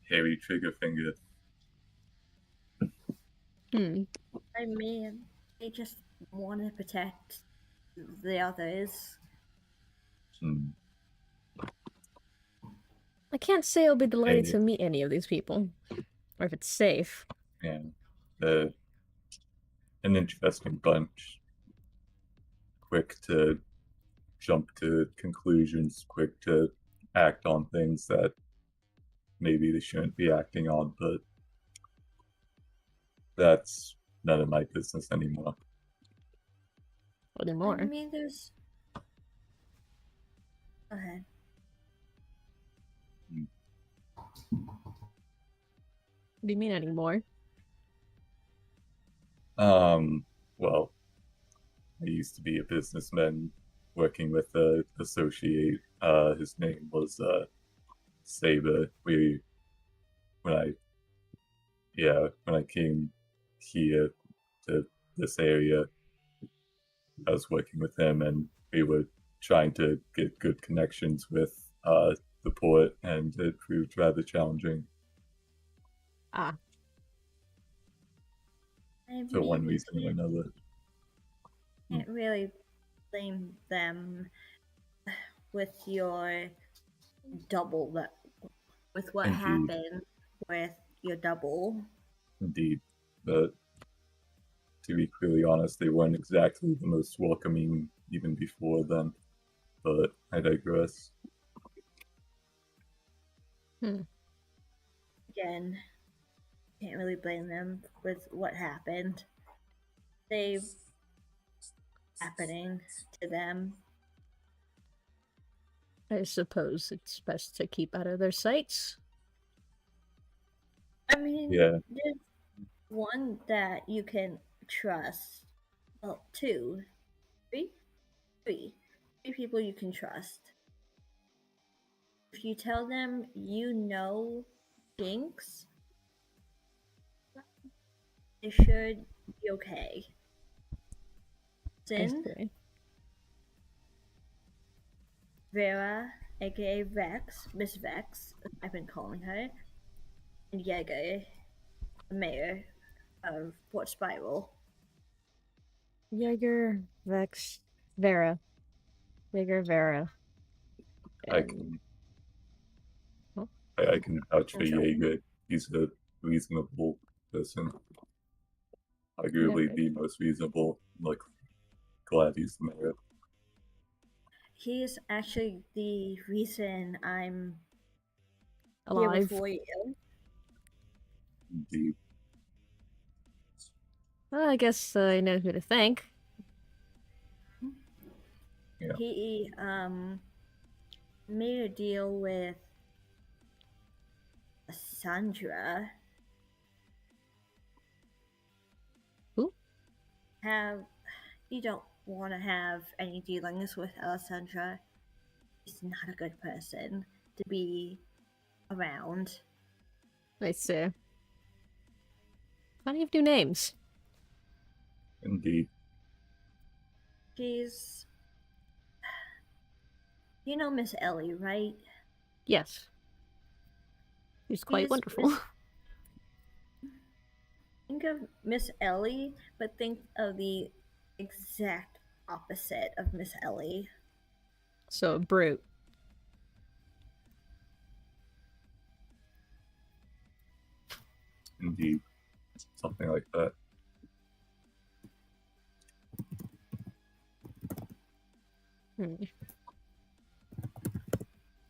Hairy trigger finger. I mean, they just want to protect the others. Hmm. I can't say I'll be delighted Hey. to meet any of these people, or if it's safe. Yeah. An interesting bunch. Quick to jump to conclusions, quick to act on things that maybe they shouldn't be acting on, but that's none of my business anymore. Anymore. I mean, there's. Go ahead. What do you mean anymore? Well, I used to be a businessman working with a associate. His name was Saber. When I came here to this area, I was working with him, and we were trying to get good connections with the port, and it proved rather challenging Ah, I for one mean, reason or another. can't really blame them with your double that with what Indeed. happened with your double. Indeed, but to be clearly honest, they weren't exactly the most welcoming even before then. But I digress. Again, can't really blame them with what happened. They happening to them. I suppose it's best to keep out of their sights. I mean, Yeah. there's one that you can trust. Well, two, three people you can trust. If you tell them you know Jinx, it should be okay. I Sin, see. Vera, aka Vex, Miss Vex, as I've been calling her, and Jaeger, the mayor of Port Spiral. Jaeger, Vex, Vera. Jaeger, Vera. I And... can Oh. I can vouch for Sure. Jaeger. He's a reasonable person. Arguably Okay. the most reasonable. Like, glad he's the mayor. He's actually the reason I'm here Alive. before you. Indeed. Well, I guess I know who to thank. Yeah. He made a deal with Sandra. Who? You don't want to have any dealings with Alessandra. She's not a good person to be around. I see. Plenty of new names. Indeed. She's. You know Miss Ellie, right? Yes. She's quite She's wonderful. Think of Miss Ellie, but think of the exact opposite of Miss Ellie. So, brute. Indeed. Something like that.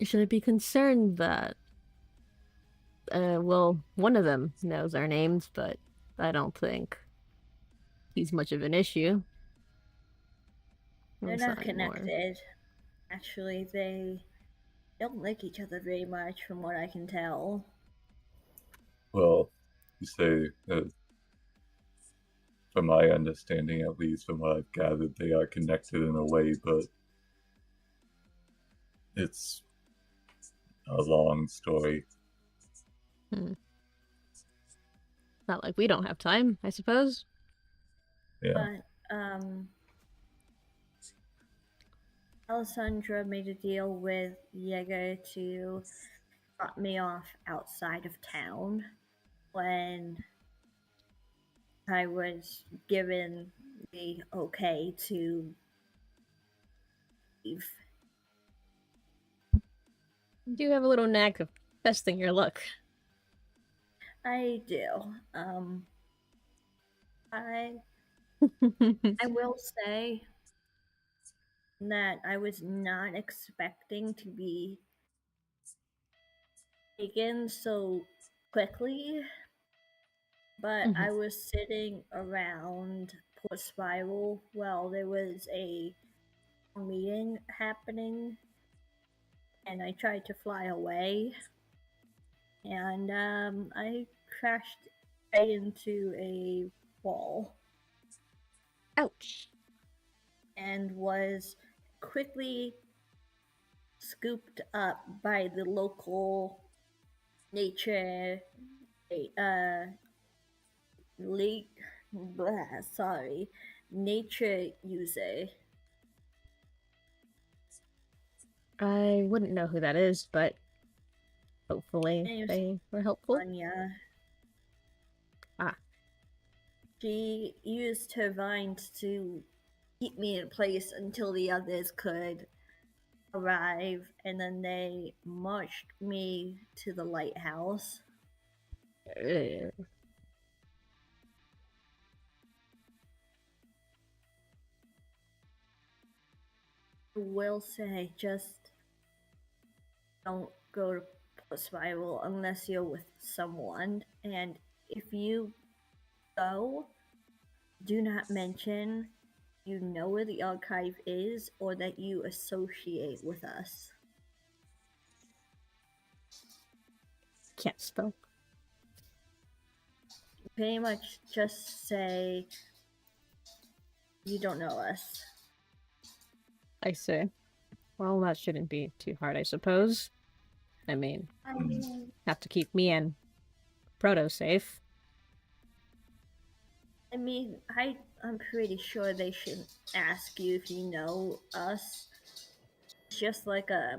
Should I be concerned that well, one of them knows our names, but I don't think he's much of an issue. They're At not least anymore. connected. Actually, they don't like each other very much, from what I can tell. Well, you say, from my understanding, at least from what I've gathered, they are connected in a way, but it's a long story. Not like we don't have time, I suppose. Yeah. But Alessandra made a deal with Jaeger to drop me off outside of town when I was given the okay to leave. You do have a little knack of testing your luck. I do. I will say that I was not expecting to be taken so quickly, but I was sitting around Port Spiral while there was a meeting happening, and I tried to fly away, and I crashed right into a wall. Ouch. And was quickly scooped up by the local nature nature user. I wouldn't know who that is, but hopefully Name's they were helpful. Anya. Ah. She used her vines to keep me in place until the others could arrive, and then they marched me to the lighthouse. I will say, just don't go to Port Spiral unless you're with someone, and if you go, do not mention you know where the archive is or that you associate with us. can't spell. Pretty much just say you don't know us. I see. Well, that shouldn't be too hard, I suppose. I mean, have to keep me and Proto safe. I'm pretty sure they shouldn't ask you if you know us. It's just like a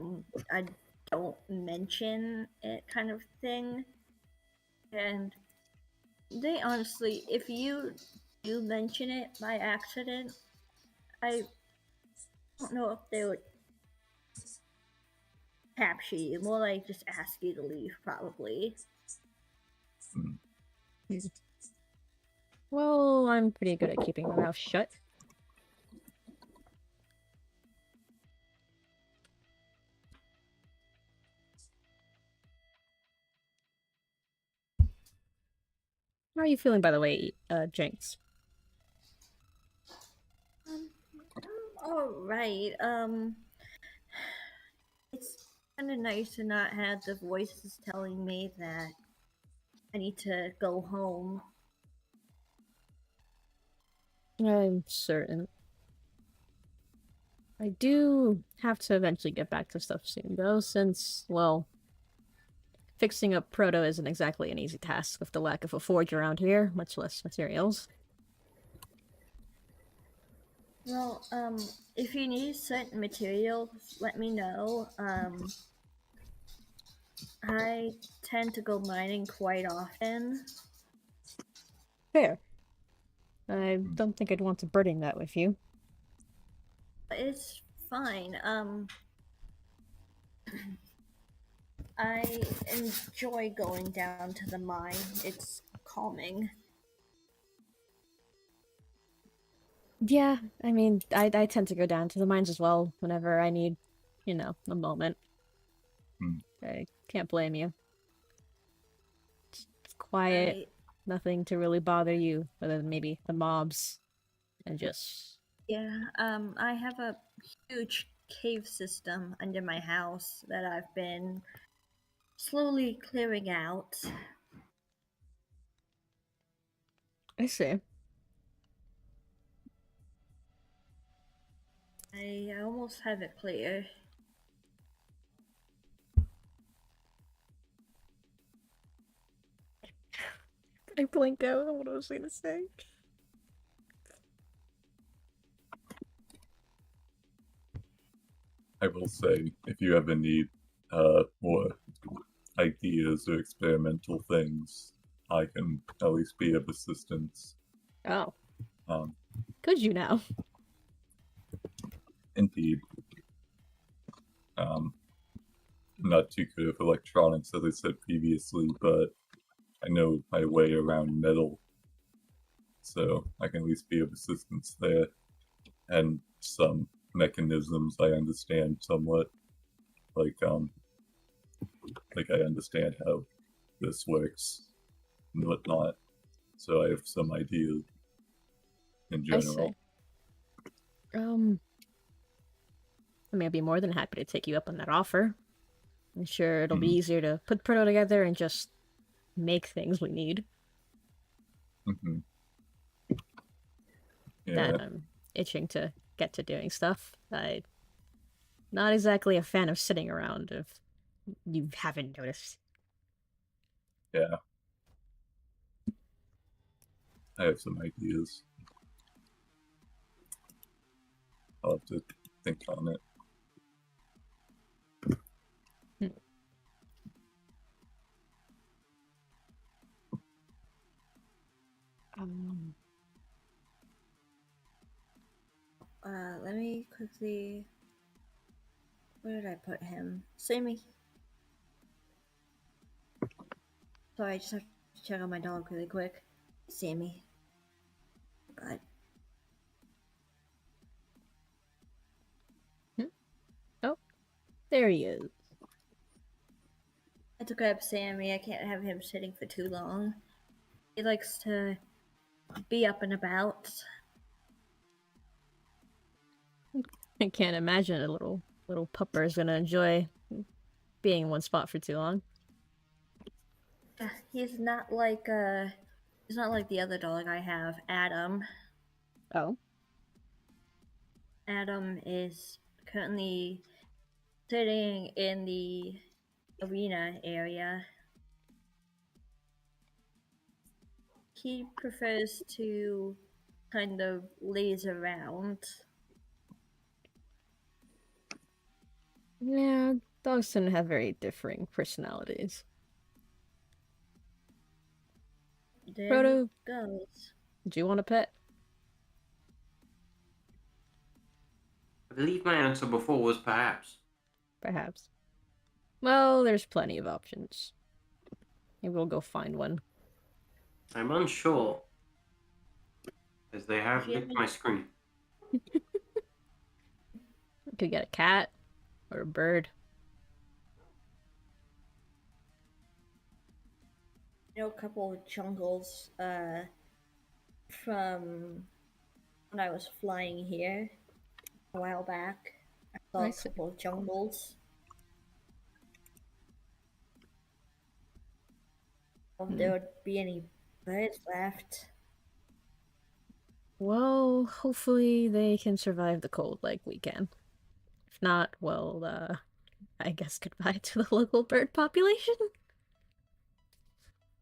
don't mention it kind of thing. And they honestly, if you do mention it by accident, I don't know if they would capture you. More like just ask you to leave, probably. Well, I'm pretty good at keeping my mouth shut. How are you feeling, by the way, Jinx? Alright, it's kind of nice to not have the voices telling me that I need to go home. I'm certain. I do have to eventually get back to stuff soon, though, since, well, fixing up Proto isn't exactly an easy task with the lack of a forge around here, much less materials. Well, if you need certain materials, let me know. I tend to go mining quite often. Fair. I don't think I'd want to burden that with you. It's fine. I enjoy going down to the mine. It's calming. Yeah, I mean, I tend to go down to the mines as well whenever I need, you know, a moment. I can't blame you. It's quiet, nothing to really bother you, other than maybe the mobs, and just... Yeah, I have a huge cave system under my house that I've been slowly clearing out. I see. I almost have it clear. I blinked out on what I was going to say. I will say, if you ever need more ideas or experimental things, I can at least be of assistance. Oh. Um, Could you now? Indeed. I'm not too good with electronics, as I said previously, but I know my way around metal, so I can at least be of assistance there. And some mechanisms I understand somewhat, like I understand how this works and whatnot, so I have some idea in general. I see. I mean, I'd be more than happy to take you up on that offer. I'm sure it'll be easier to put Proto together and just make things we need. Yeah. That I'm itching to get to doing stuff. I'm not exactly a fan of sitting around, if you haven't noticed. Yeah. I have some ideas. I'll have to think on it. Let me quickly... Where did I put him? Sammy. Sorry, I just have to check on my dog really quick. Sammy. God. Oh, there he is. I had to grab Sammy. I can't have him sitting for too long. He likes to be up and about. I can't imagine a little pupper is gonna enjoy being in one spot for too long. Yeah, he's not like the other dog I have, Adam. Oh. Adam is currently sitting in the arena area. He prefers to kind of laze around. Yeah, dogs tend to have very differing personalities. There Frodo, he goes. do you want a pet? I believe my answer before was perhaps. Perhaps. Well, there's plenty of options. Maybe we'll go find one. I'm unsure, as they have If you licked my screen. We could get a cat or a bird. know, a couple of jungles from when I was flying here a while back. I saw I a see. couple of jungles. If there would be any birds left. Well, hopefully they can survive the cold like we can. If not, well, I guess goodbye to the local bird population.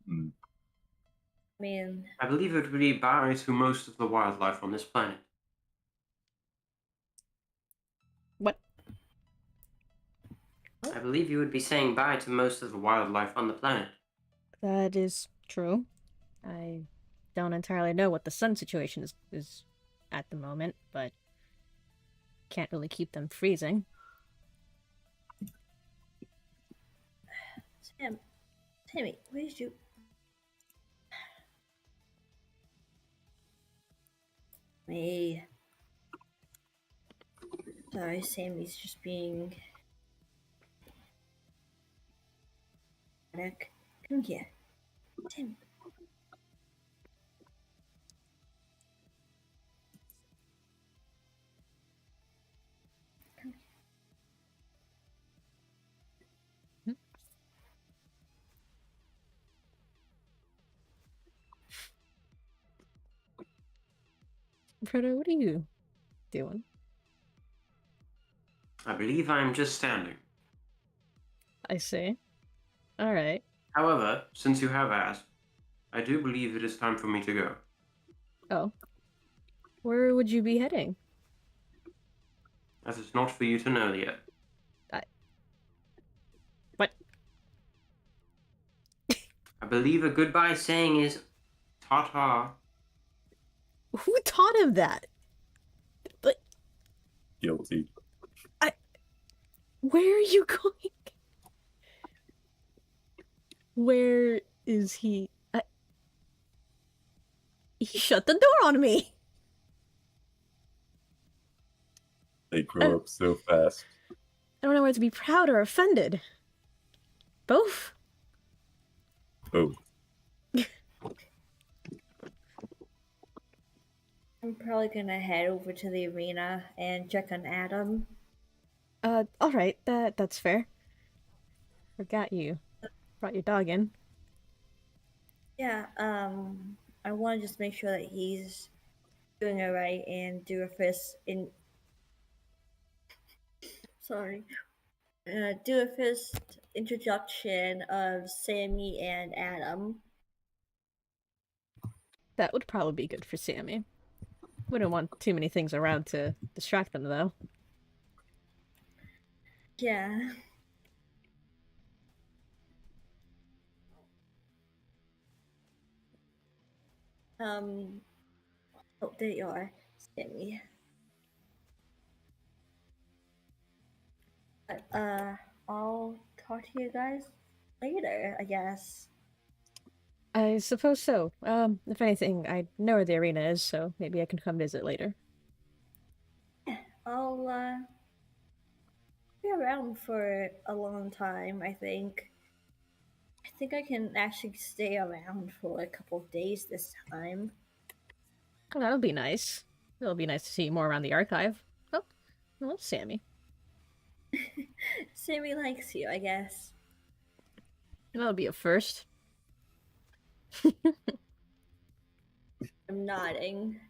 Mm. I mean, I believe it would be bye to most of the wildlife on this planet. What? I believe you would be saying bye to most of the wildlife on the planet. That is true. I don't entirely know what the sun situation is at the moment, but can't really keep them freezing. Sammy, where'd you? Me. Sorry, Sammy's just being. Come here, Tim. Frodo, what are you doing? I believe I am just standing. I see. Alright. However, since you have asked, I do believe it is time for me to go. Oh. Where would you be heading? That is not for you to know yet. What? I believe a goodbye saying is ta-ta. Who taught him that? But Guilty. where are you going? Where is he? He shut the door on me. They grow up so fast. I don't know whether to be proud or offended. Both? Oh, I'm probably gonna head over to the arena and check on Adam. Alright, that's fair. Forgot you brought your dog in. Yeah, I want to just make sure that he's doing alright and do a first introduction of Sammy and Adam. That would probably be good for Sammy. Wouldn't want too many things around to distract them, though. Yeah. Oh, there you are, Sammy. I'll talk to you guys later, I guess. I suppose so. If anything, I know where the arena is, so maybe I can come visit later. I'll be around for a long time, I think. I think I can actually stay around for a couple of days this time. Oh, that'll be nice. It'll be nice to see you more around the archive. Oh, well, Sammy. Sammy likes you, I guess. That'll be a first. I'm nodding.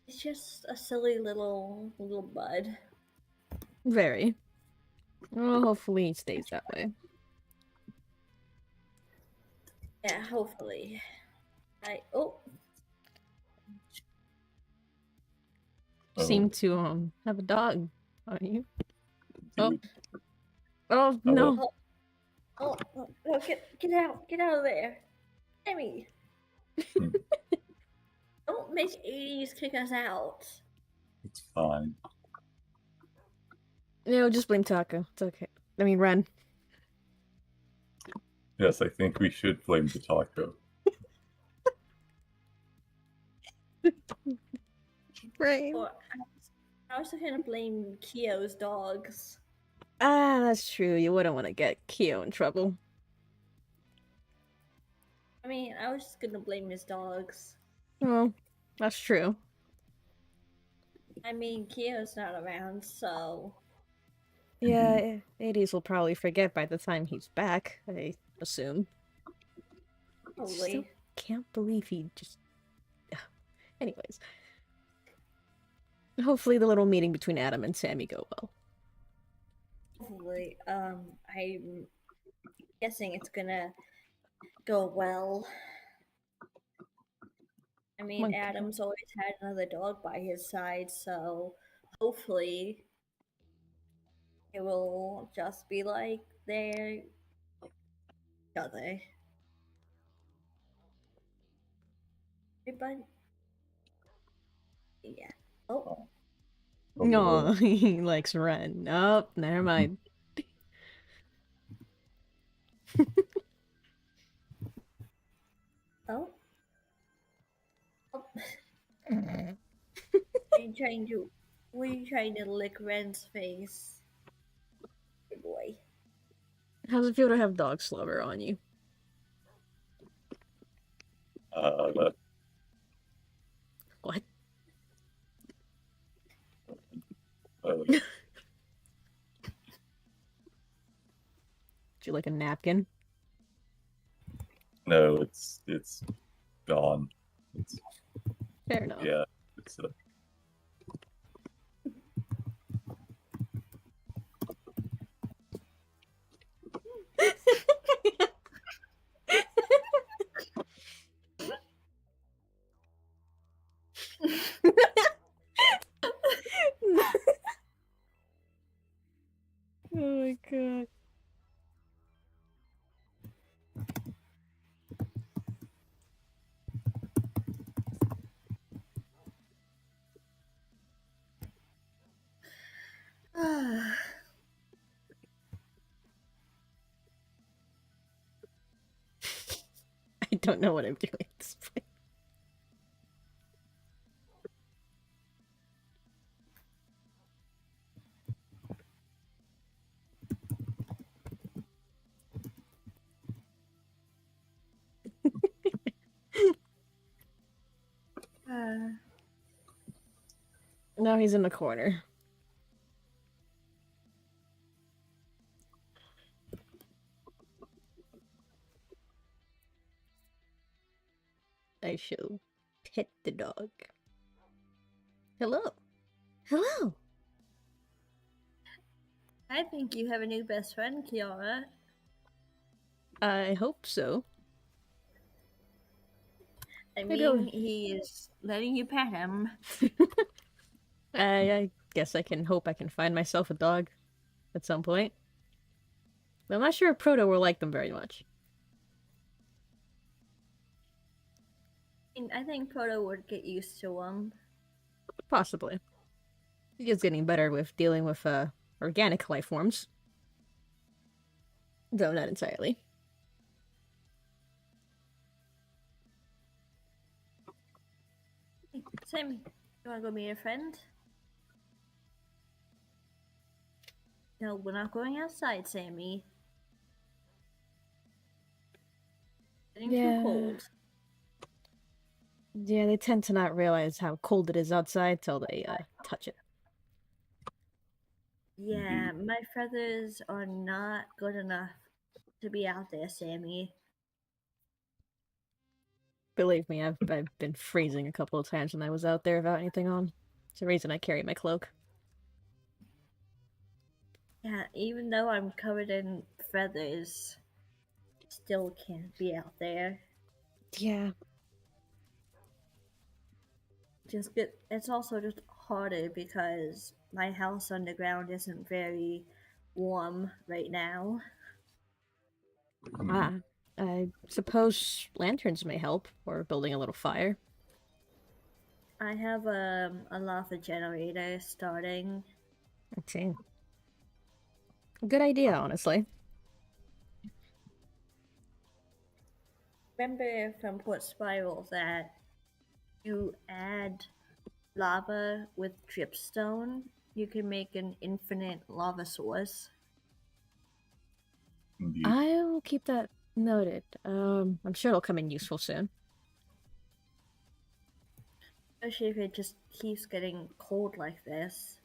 It's just a silly little bud. Very. Well, hopefully it stays that way. Yeah, hopefully. You Oh, seem to have a dog on you. dude. Oh no. Oh, get out of there. Emmy. Hmm. Don't make 80s kick us out. It's fine. No, just blame Taco. It's okay. I mean, Ren. Yes, I think we should blame the taco. Right. Or I was gonna blame Kyo's dogs. Ah, that's true. You wouldn't want to get Kyo in trouble. I mean, I was just gonna blame his dogs. Well, that's true. I mean, Kyo's not around, so Yeah, 80s will probably forget by the time he's back, I assume. probably. Still can't believe he just... Anyways. Hopefully the little meeting between Adam and Sammy go well. Hopefully, I'm guessing it's gonna go well. I mean, Monkey. Adam's always had another dog by his side, so hopefully it will just be like they're each other. Everybody, yeah. Oh, Oh, No, he likes Ren. Oh, never mind. oh. Oh. Are you trying to? Were you trying to lick Ren's face? Good boy. How's it feel to have dog slobber on you? That, What? uh, Do you like a napkin? no, it's gone. It's Fair enough. yeah, it's Oh my god. I don't know what I'm doing at this point. Now he's in the corner. I shall pet the dog. Hello. Hello. I think you have a new best friend, Kiara. I hope so. I I don't- mean, he is letting you pet him. I guess I can hope I can find myself a dog at some point. But I'm not sure if Proto will like them very much. I think Proto would get used to him. Possibly. He's just getting better with dealing with organic life forms. Though not entirely. Hey, Sammy, you wanna go meet a friend? No, we're not going outside, Sammy. It's getting Yeah. too cold. Yeah, they tend to not realize how cold it is outside till they touch it. Yeah, my feathers are not good enough to be out there, Sammy. Believe me, I've been freezing a couple of times when I was out there without anything on. It's the reason I carry my cloak. Yeah, even though I'm covered in feathers, still can't be out there. Yeah. It's also just harder because my house underground isn't very warm right now. Ah, I suppose lanterns may help, or building a little fire. I have a lava generator starting. Let's see. Good idea, honestly. Remember from Port Spiral that you add lava with dripstone, you can make an infinite lava source. Indeed. I will keep that noted. I'm sure it'll come in useful soon. Especially if it just keeps getting cold like this.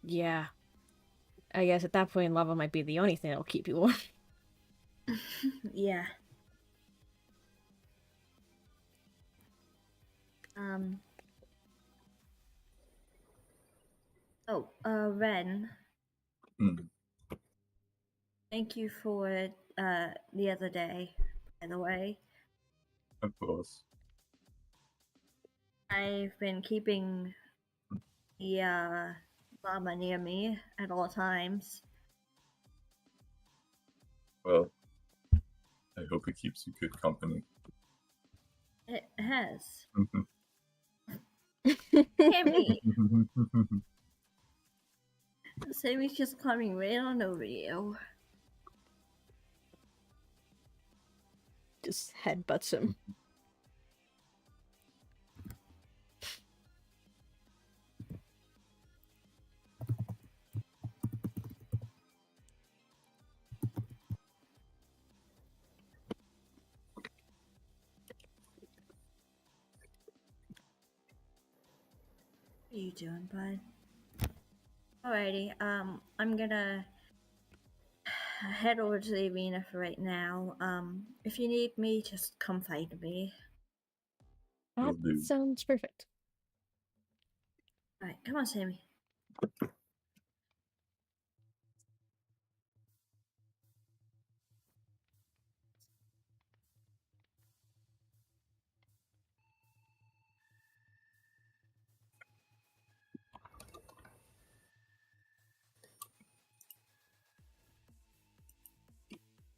Yeah. I guess at that point, lava might be the only thing that'll keep you warm. Yeah. Ren, Mm, thank you for the other day, by the way. of course. I've been keeping the llama near me at all times. Well, I hope it keeps you good company. It has. Mhm. Sammy! Sammy's just climbing right on over you. Just headbutts him. What are you doing, bud? Alrighty, I'm gonna head over to the arena for right now. If you need me, just come find me. That Will do. sounds perfect. Alright, come on, Sammy.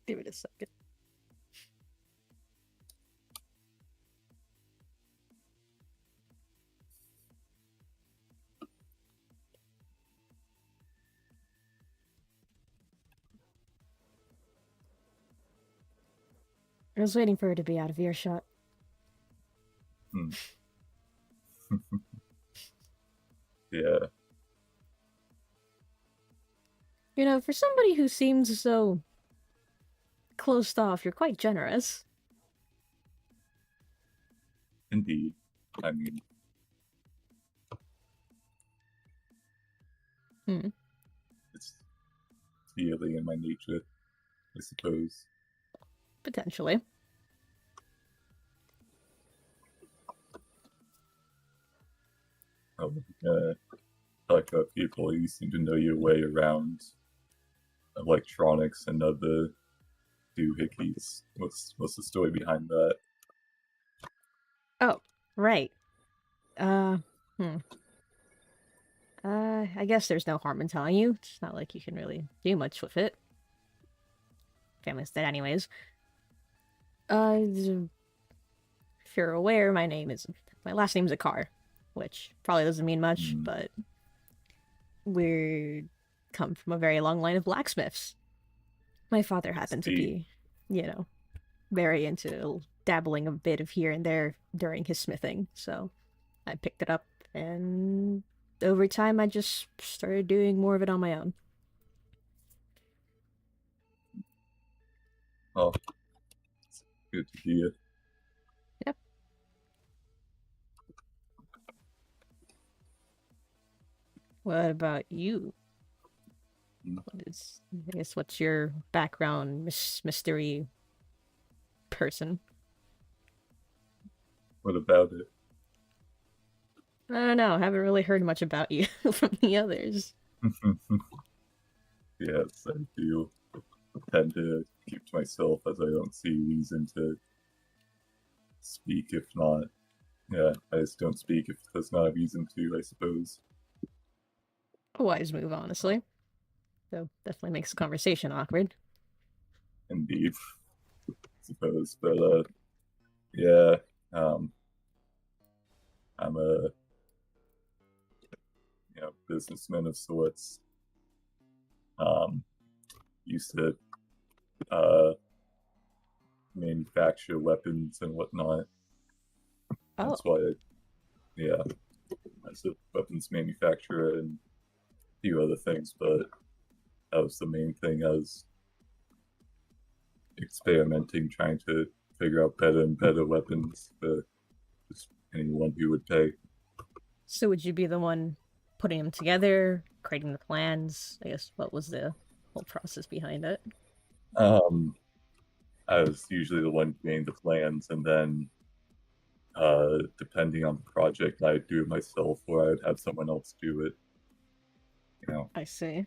Give it a second. I was waiting for her to be out of earshot. Hmm. Yeah. You know, for somebody who seems so closed off, you're quite generous. Indeed. I mean, it's clearly in my nature, I suppose. Potentially. Talk about people, you seem to know your way around electronics and other doohickeys. What's the story behind that? Oh, right. I guess there's no harm in telling you. It's not like you can really do much with it. Family's dead anyways. If you're aware, my last name's Akar, which probably doesn't mean much, but we come from a very long line of blacksmiths. My father happened to be, very into dabbling a bit of here and there during his smithing, so I picked it up, and over time I just started doing more of it on my own. Oh, it's good to hear. Yep. What about you? I guess what's your background, mystery person? What about it? I don't know. I haven't really heard much about you from the others. Yes, I do tend to keep to myself as I don't see reason to speak if not. Yeah, I just don't speak if there's not a reason to, I suppose. A wise move, honestly. Though definitely makes the conversation awkward. Indeed, I suppose. But yeah, I'm a businessman of sorts. Used to manufacture weapons and whatnot. That's why, as a weapons manufacturer and a few other things, but that was the main thing. I was experimenting, trying to figure out better and better weapons for just anyone who would pay. So would you be the one putting them together, creating the plans? I guess what was the whole process behind it? I was usually the one doing the plans, and then depending on the project, I'd do it myself or I'd have someone else do it. I see.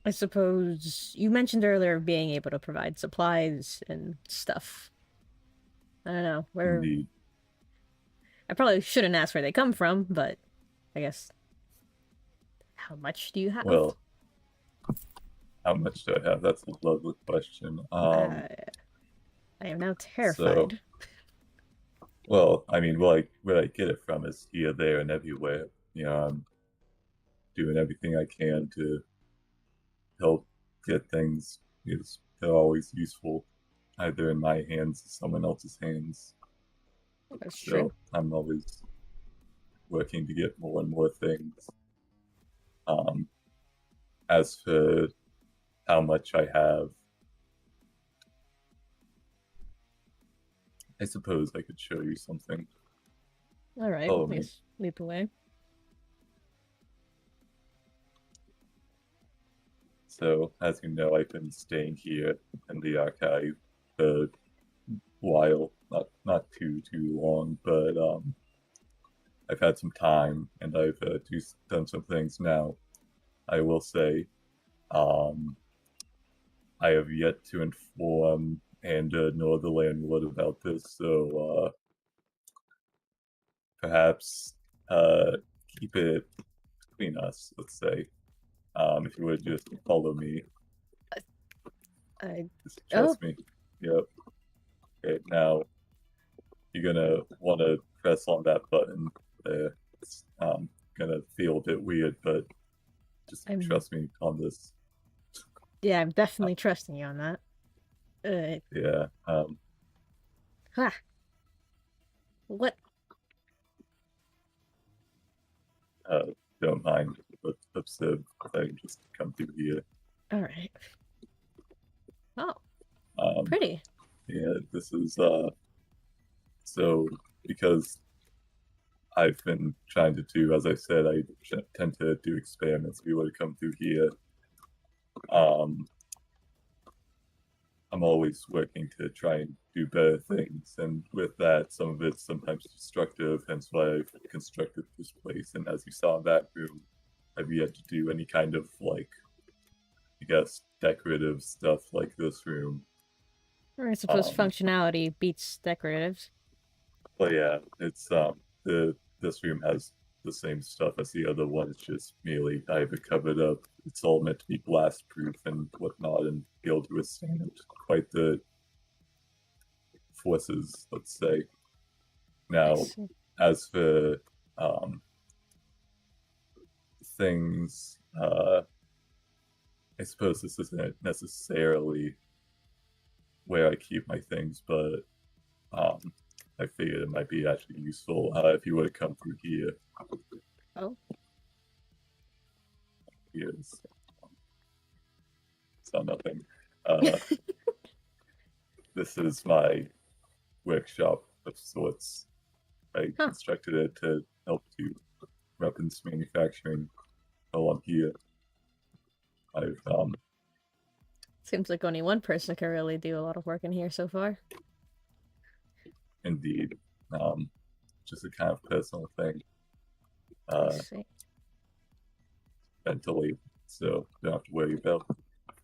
I suppose you mentioned earlier being able to provide supplies and stuff. I don't know where. Indeed. I probably shouldn't ask where they come from, but I guess. How much do you have? Well, how much do I have? That's a lovely question. I am now terrified. Well, I mean, where I get it from is here, there, and everywhere. I'm doing everything I can to help get things, because they're always useful, either in my hands or someone else's hands. That's true. I'm always working to get more and more things. As for how much I have, I suppose I could show you something. All right, please lead the way. So, as you know, I've been staying here in the archive for a while, not too long, but I've had some time and I've done some things now. I will say, I have yet to inform and know the landlord about this, so perhaps keep it between us, let's say. If you would just follow me. Just trust me. Yep. Okay, now you're gonna want to press on that button there. It's gonna feel a bit weird, but just trust me on this. Yeah, I'm definitely trusting you on that. Yeah. What? Don't mind. But absurd thing just come through here. All right. Oh. Pretty. Yeah, this is so because I've been trying to do, as I said, I tend to do experiments. If you were to come through here, I'm always working to try and do better things, and with that, some of it's sometimes destructive, hence why I've constructed this place. And as you saw in that room, I've yet to do any kind of, like, I guess, decorative stuff like this room. Or I suppose functionality beats decoratives. But yeah, it's this room has the same stuff as the other one. It's just merely I have it covered up. It's all meant to be blast proof and whatnot, and be able to withstand quite the forces, let's say. Now, as for things, I suppose this isn't necessarily where I keep my things, but I figured it might be actually useful if you were to come through here. Oh. Here's saw nothing. This is my workshop of sorts. I Huh. constructed it to help do weapons manufacturing along here. I've Seems like only one person can really do a lot of work in here so far. indeed just a kind of personal thing. I see. Ventilate, so you don't have to worry about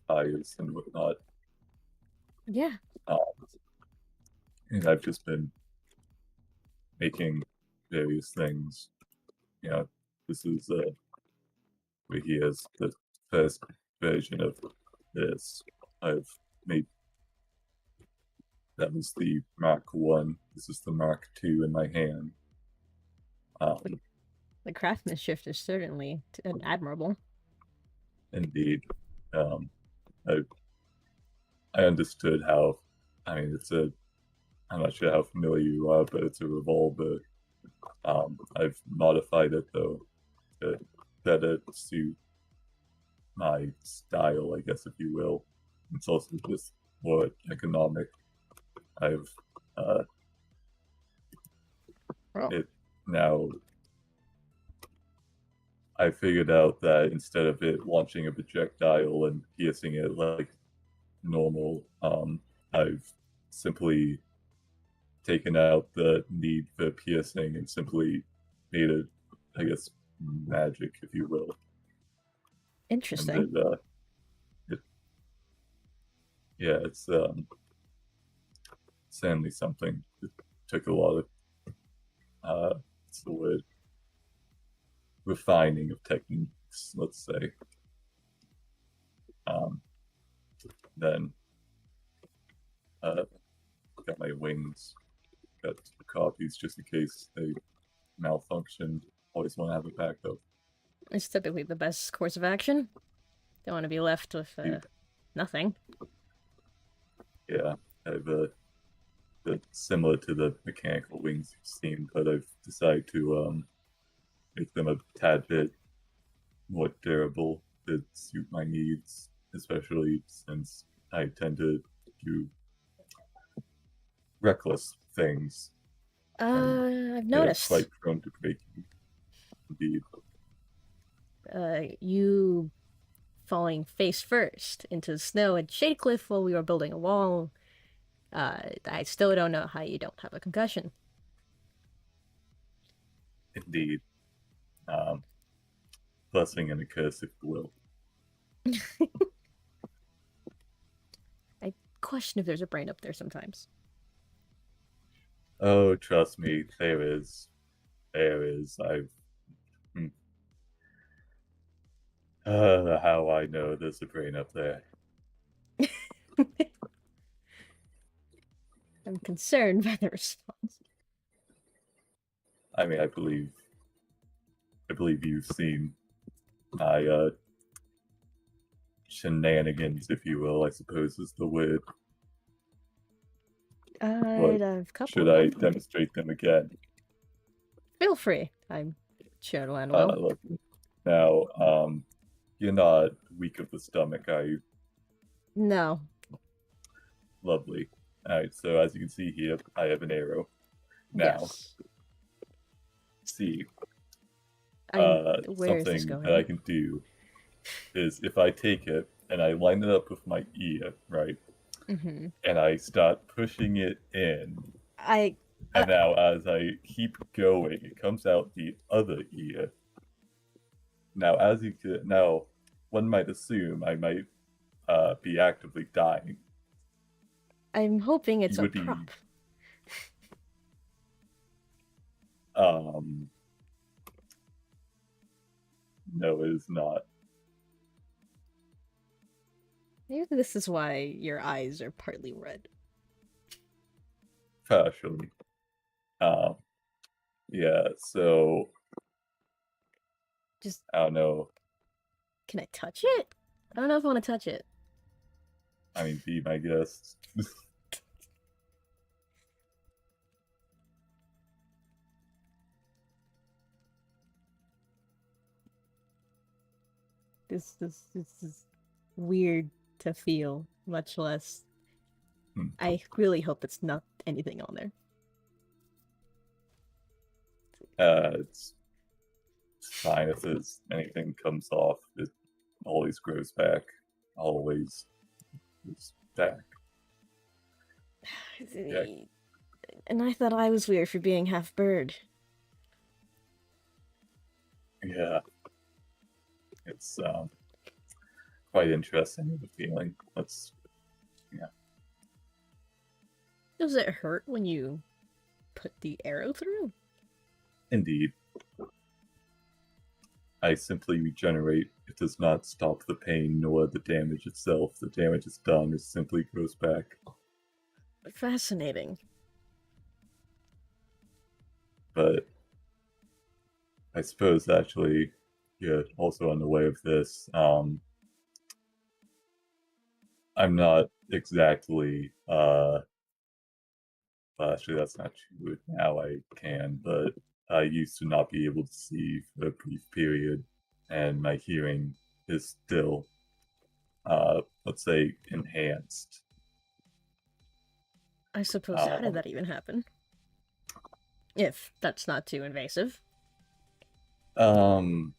fires and whatnot. Yeah. And I've just been making various things. You know, this is where here's the first version of this. I've made that was the Mark 1. This is the Mark 2 in my hand. The craftsmanship is certainly admirable. Indeed. I understood how, I mean, I'm not sure how familiar you are, but it's a revolver. I've modified it, though, to better suit my style, I guess, if you will. It's also just more economic. I've it now. I figured out that instead of it launching a projectile and piercing it like normal, I've simply taken out the need for piercing and simply made it, I guess, magic, if you will. Interesting. And it's certainly something. It took a lot of what's the word? Refining of techniques, let's say. Then got my wings, got copies just in case they malfunction. Always want to have a backup. It's typically the best course of action. Don't want to be left with nothing. Yeah, I've similar to the mechanical wings you've seen, but I've decided to make them a tad bit more durable to suit my needs, especially since I tend to do reckless things. I've noticed. Quite prone to breaking. Indeed. You falling face first into the snow at Shade Cliff while we were building a wall. I still don't know how you don't have a concussion. Indeed. Blessing and a curse, if you will. I question if there's a brain up there sometimes. Oh, trust me, there is. There is. How I know there's a brain up there. I'm concerned by the response. I mean, I believe you've seen my shenanigans, if you will, I suppose is the word. Should I demonstrate them again? Feel free. I'm sure it'll end well. Now, you're not weak of the stomach, are you? No. Lovely. Alright, so as you can see here, I have an arrow. Now, yes. See, where something is this going? that I can do is if I take it and I line it up with my ear, right? Mm-hmm. And I start pushing it in. And now as I keep going, it comes out the other ear. Now, now one might assume I might be actively dying. I'm hoping it's a prop. No, it is not. Maybe this is why your eyes are partly red. Partially. Yeah, so... Just... I don't know. Can I touch it? I don't know if I want to touch it. I mean, be my guest. This is weird to feel, much less. I really hope it's not anything on there. It's fine if there's anything comes off. It always grows back. Always is back. Yeah. And I thought I was weird for being half bird. Yeah. It's quite interesting, the feeling. Does it hurt when you put the arrow through? Indeed. I simply regenerate. It does not stop the pain nor the damage itself. The damage is done. It simply grows back. Fascinating. But I suppose actually, yeah, also on the way of this, I'm not exactly actually that's not true. Now I can, but I used to not be able to see for a brief period, and my hearing is still let's say enhanced. I suppose, how did that even happen? If that's not too invasive. When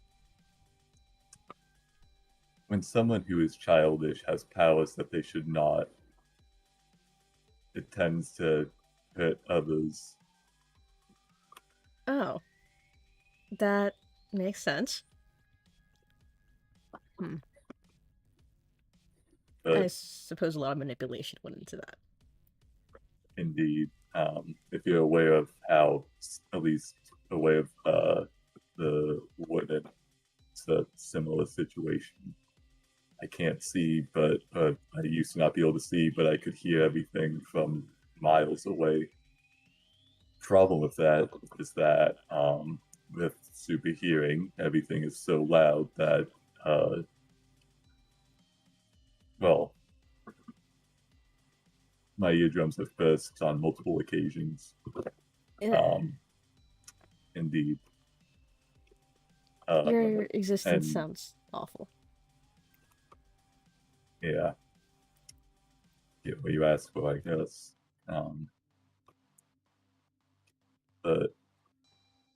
someone who is childish has powers that they should not, it tends to hurt others. Oh. That makes sense. But I suppose a lot of manipulation went into that. Indeed. If you're aware of how, at least aware of the woman, it's a similar situation. I can't see, but I used to not be able to see, but I could hear everything from miles away. Problem with that is that with super hearing, everything is so loud that, well, my eardrums have burst on multiple occasions. Yeah. Indeed. Your existence and- sounds awful. Yeah. Get what you asked for, I guess. But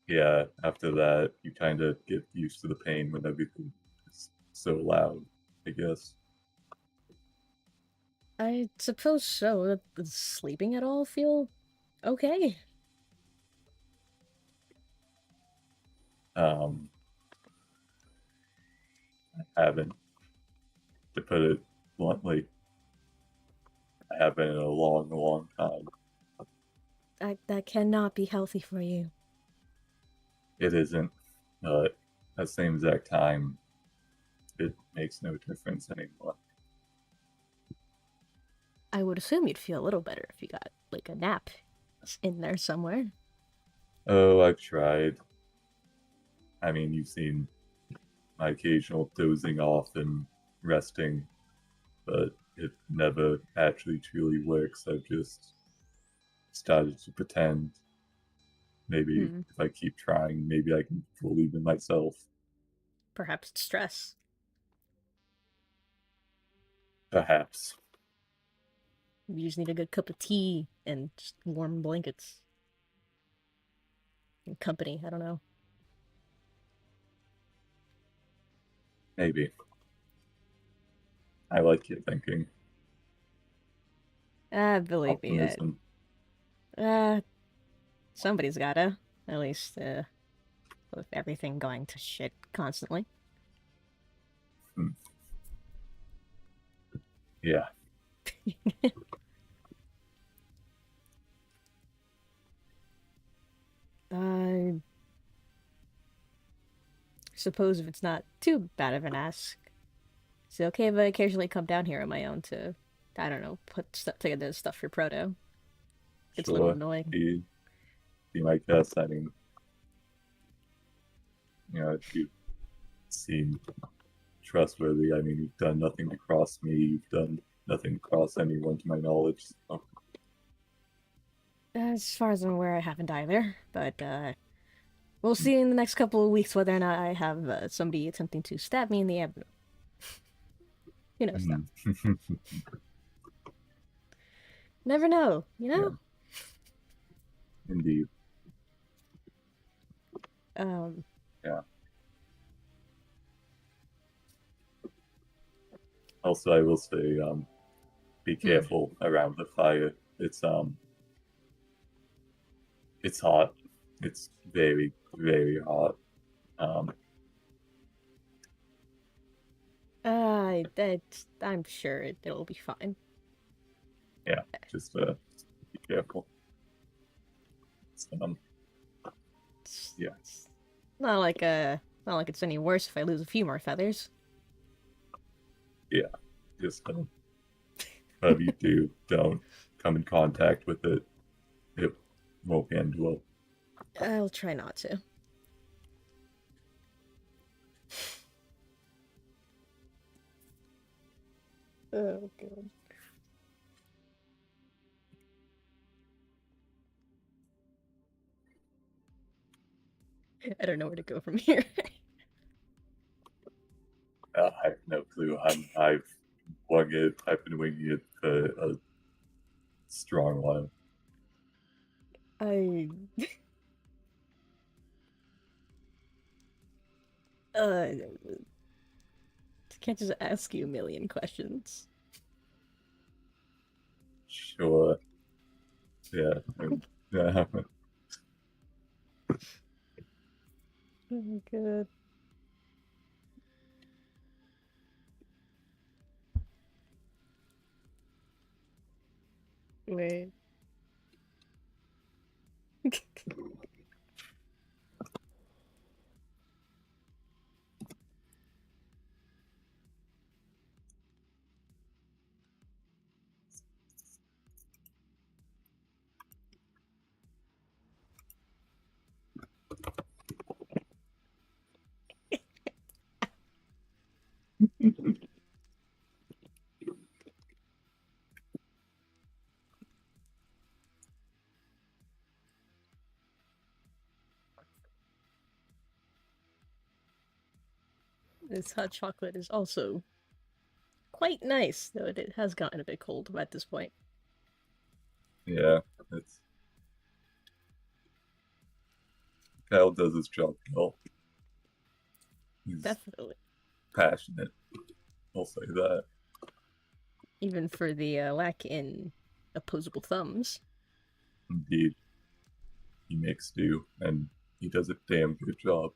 yeah, after that, you kind of get used to the pain when everything is so loud, I guess. I suppose so. Does sleeping at all feel okay? I haven't, to put it bluntly, I haven't in a long, long time. That cannot be healthy for you. It isn't, but at the same exact time, it makes no difference anymore. I would assume you'd feel a little better if you got, like, a nap in there somewhere. Oh, I've tried. I mean, you've seen my occasional dozing off and resting, but it never actually truly works. I've just started to pretend. Maybe if I keep trying, maybe I can believe in myself. Perhaps it's stress. Perhaps. You just need a good cup of tea and just warm blankets. And company, I don't know. Maybe. I like your thinking. Believe me, Optimism. somebody's gotta. At least, with everything going to shit constantly. Yeah. I suppose if it's not too bad of an ask, is it okay if I occasionally come down here on my own to, I don't know, put stuff together stuff for Proto? It's a little annoying. Be my guest. I mean, you know, if you seem trustworthy, I mean, you've done nothing to cross me. You've done nothing to cross anyone, to my knowledge. So. As far as I'm aware, I haven't either, but we'll see in the next couple of weeks whether or not I have somebody attempting to stab me in the abdomen. You know, stuff. Never know, you know? Yeah. Indeed. Yeah. Also, I will say, be careful around the fire. It's hot. It's very, very hot. I'm sure it'll be fine. Yeah, just be careful. Yeah. It's not like it's any worse if I lose a few more feathers. Yeah, just whatever you do, don't come in contact with it. It won't end well. I'll try not to. Oh god. I don't know where to go from here. I have no clue. I've been winging it for a strong while. I can't just ask you a million questions. Sure. Yeah. Yeah. Oh god. Wait. This hot chocolate is also quite nice, though it has gotten a bit cold at this point. Yeah, it's Kyle does his job well. He's Definitely. passionate. I'll say that. Even for the lack in opposable thumbs. Indeed. He makes do, and he does a damn good job.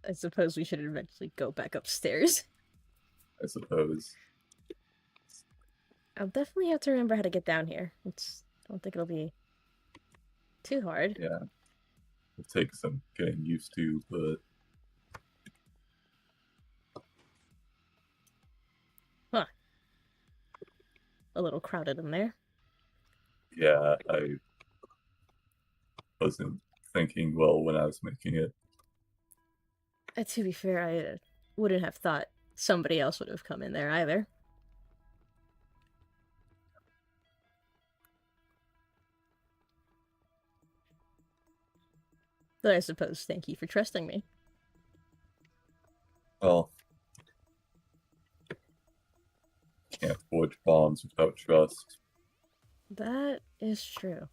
I suppose we should eventually go back upstairs. I suppose. I'll definitely have to remember how to get down here. I don't think it'll be too hard. Yeah. It'll take some getting used to, but Huh. A little crowded in there. yeah, I wasn't thinking well when I was making it. To be fair, I wouldn't have thought somebody else would have come in there either. But I suppose thank you for trusting me. Well, can't forge bonds without trust. That is true.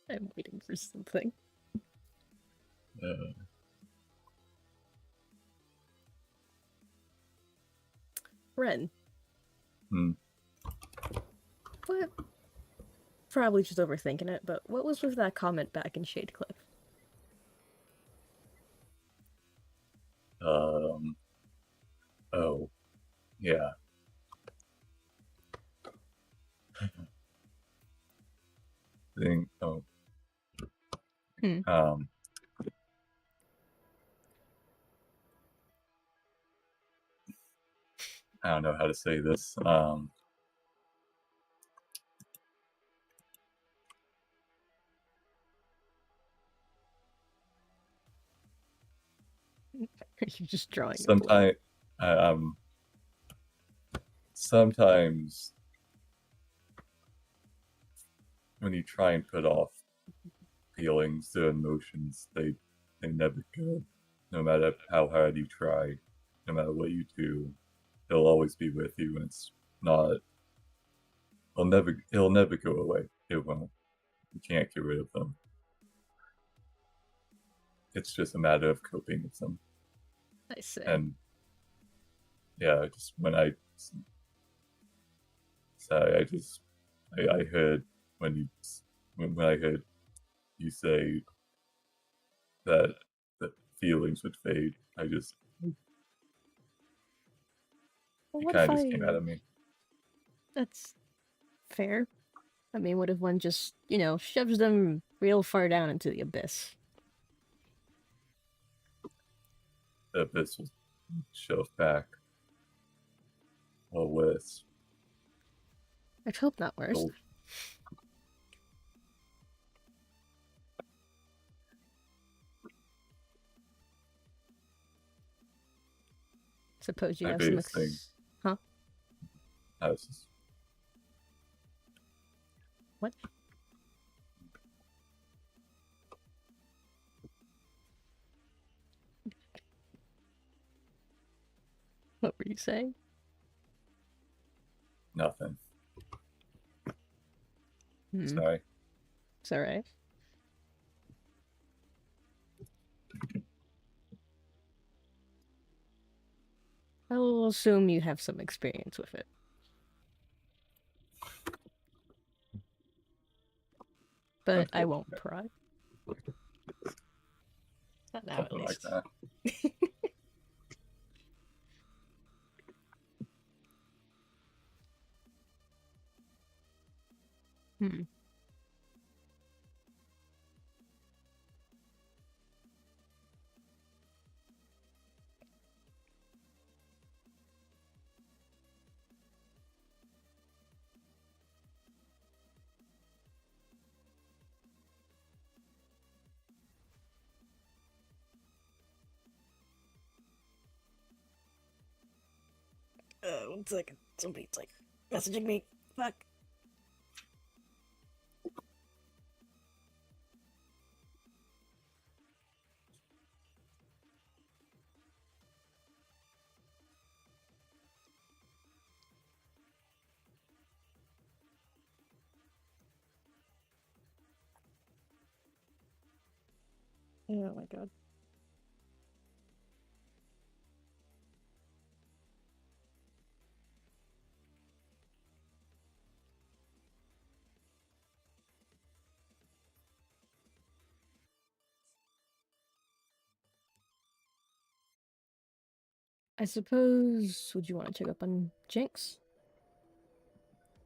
I'm waiting for something. Ren. What? Probably just overthinking it, but what was with that comment back in Shadecliff? Oh, yeah. Hmm. I don't know how to say this. You're just drawing a blank. Sometimes when you try and put off feelings or emotions, they never go. No matter how hard you try, no matter what you do, they'll always be with you, and it's not. It'll never go away. It won't. You can't get rid of them. It's just a matter of coping with them. I see. And yeah, just when I heard when I heard you say that feelings would fade, Well, it what kind if of just came out of me. That's fair. I mean, what if one just, shoves them real far down into the abyss? The abyss will shove back. Or worse. I'd hope not worse. Gold. Suppose you My have some biggest thing. Huh? Houses. What? What were you saying? Nothing. Hmm. Sorry. It's alright. I will assume you have some experience with it. But I won't pry. Not now, at Something like least. that. Hmm. One second. Somebody's like messaging me. Fuck. Oh my god. I suppose, would you want to check up on Jinx?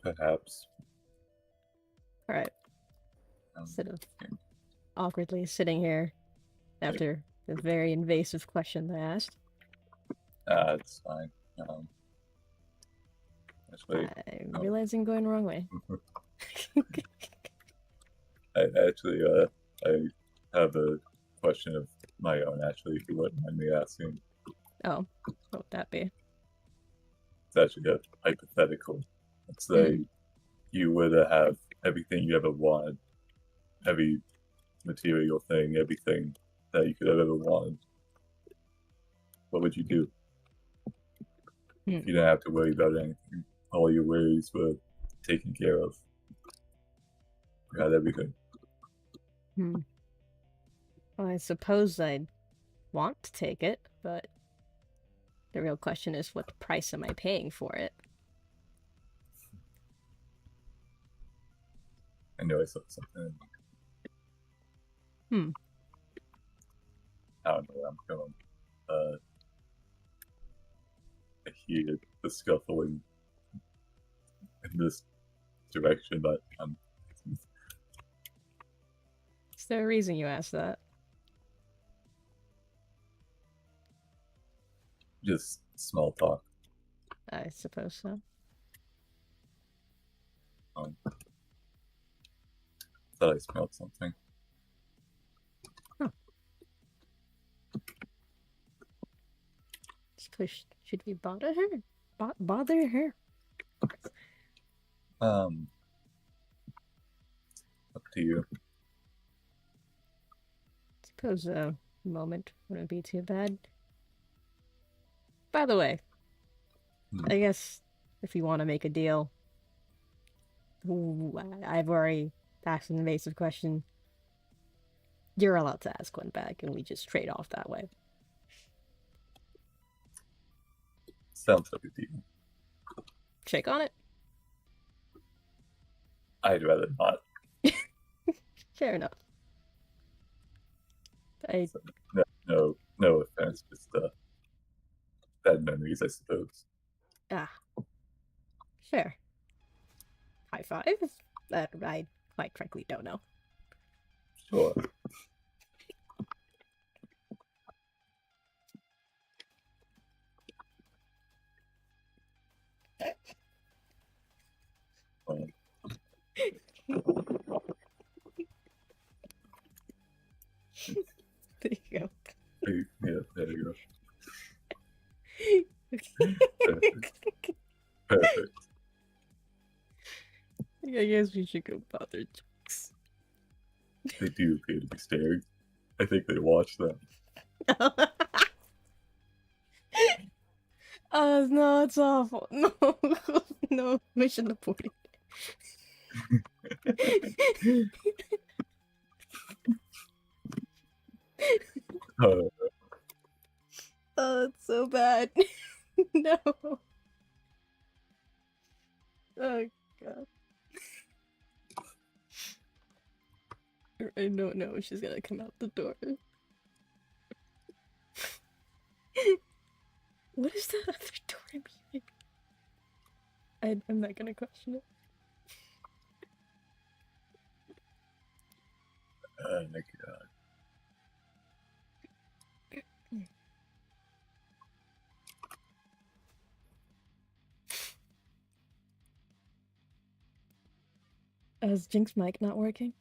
Perhaps. Alright. Instead of awkwardly sitting here after the very invasive question I asked. It's fine. Actually, I'm realizing going the wrong way. I have a question of my own, actually, if you wouldn't mind me asking. Oh, what would that be? It's actually a hypothetical. Let's say you were to have everything you ever wanted, every material thing, everything that you could have ever wanted. What would you do? If you didn't have to worry about anything. All your worries were taken care of. You had everything. Well, I suppose I'd want to take it, but the real question is, what price am I paying for it? I know I saw something. I don't know where I'm going. I hear the scuffling in this direction, but there a reason you asked that? Just small talk. I suppose so. Thought I smelled something. Should we bother her? Bother her? Up to you. Suppose a moment wouldn't be too bad. By the way, I guess if you want to make a deal, I've already asked an invasive question. You're allowed to ask one back, and we just trade off that way. Sounds like a deal. Shake on it. I'd rather not. Fair enough. No offense, just bad memories, I suppose. Fair. High five? That I quite frankly don't know. Sure. There you go. Yeah, there you go. Perfect. I guess we should go bother jokes. They do appear to be staring. I think they watch them. No, it's awful. No, no, mission aborted. Oh, it's so bad. No. Oh, God. I don't know if she's gonna come out the door. What is that other door meaning? I'm not gonna question it. Oh my God. Is Jink's mic not working?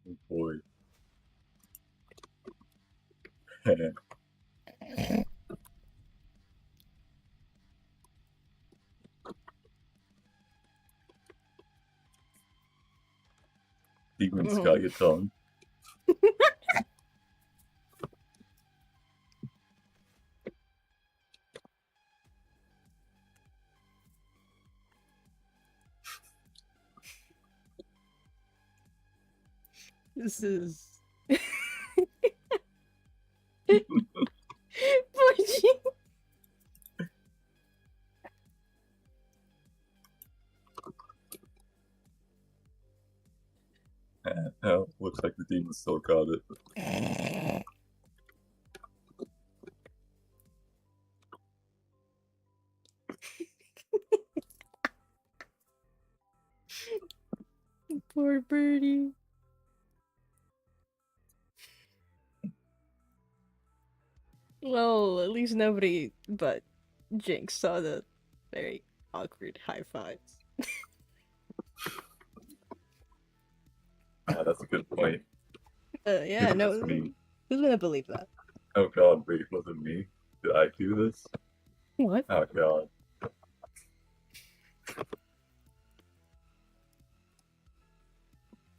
Oh boy. Demon's got your tongue. This is... Poor Jink. Oh, looks like the demon still got it. Poor birdie. Well, at least nobody but Jink saw the very awkward high fives. That's a good point. Yeah, no, That's me. who's gonna believe that? Oh God, wait, was it me? Did I do this? What? Oh God.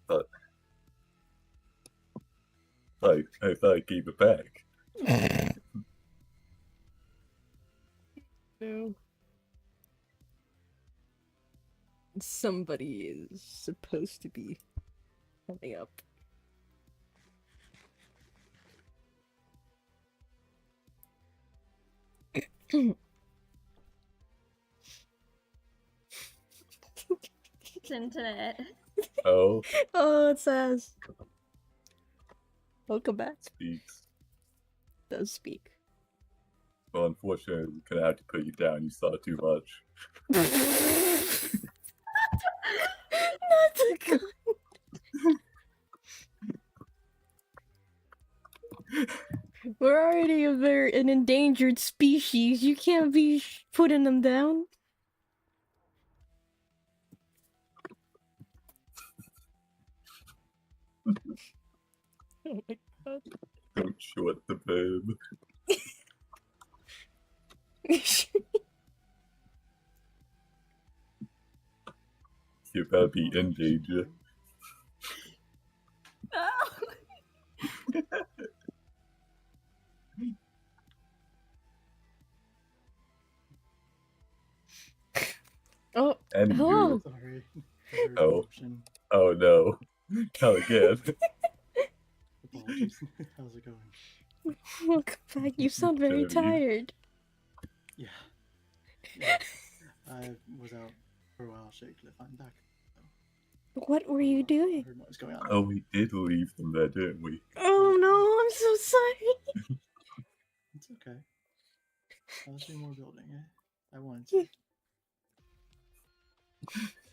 But I thought I gave it back. No. Somebody is supposed to be coming up. Internet. Oh, Oh, it says. Welcome back. speaks. Does speak. Well, unfortunately, I'm gonna have to put you down. You saw too much. Not the gun. We're already an endangered species. You can't be putting them down. Oh my god. Don't short the verb. You better be in danger. Oh, And hello. Sorry. Oh. Option. Oh no. Not again. Apologies. How's it going? Welcome back. You sound very Have you- tired. Yeah. I was out for a while, Shake Cliff. I'm back. What were you I doing? heard what was going on. Oh, we did leave them there, didn't we? Oh no, I'm so sorry. It's okay. I was doing more building, eh? I wanted to.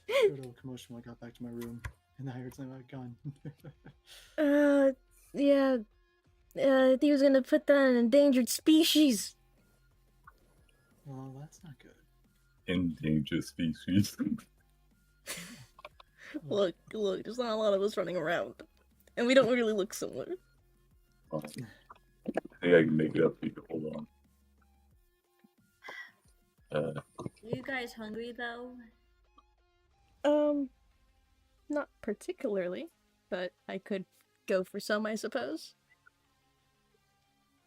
Heard a little commotion when I got back to my room, and I heard something about a gun. Yeah. He was gonna put that in endangered species. Well, that's not good. Endangered species. Look, there's not a lot of us running around. And we don't really look similar. I think I can make it up to you. Hold on. You guys hungry though? Not particularly, but I could go for some, I suppose.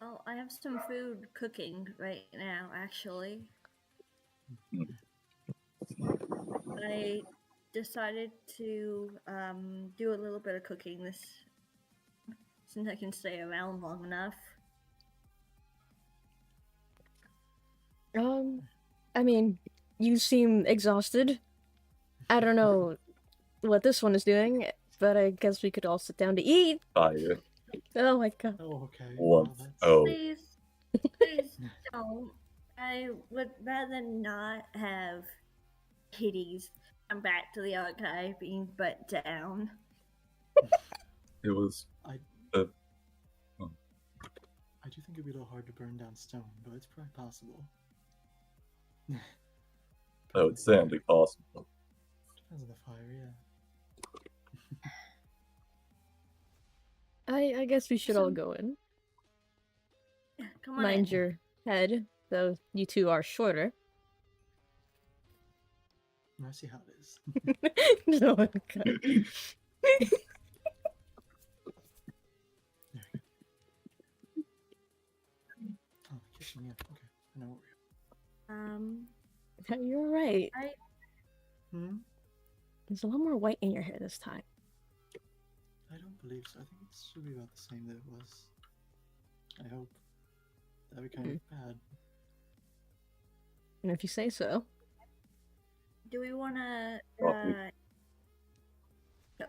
Oh, I have some food cooking right now, actually. I decided to do a little bit of cooking this since I can stay around long enough. I mean, you seem exhausted. I don't know what this one is doing, but I guess we could all sit down to eat. Fire. Oh my god. Oh, okay. One. Well, that's... Oh. Please, please don't. I would rather not have kitties come back to the archive being butt down. It was. I do think it'd be a little hard to burn down stone, but it's probably possible. Oh, it's certainly possible. Depends on the fire, yeah. I guess we should all go in. Come on Mind in. your head, though you two are shorter. I see how it is. No, okay. Oh, the kitchen, yeah. Okay, I know where You're right. we are. There's a lot more white in your hair this time. I don't believe so. I think it should be about the same that it was. I hope. That'd be kind of bad. And if you say so. Do we want to, Coffee.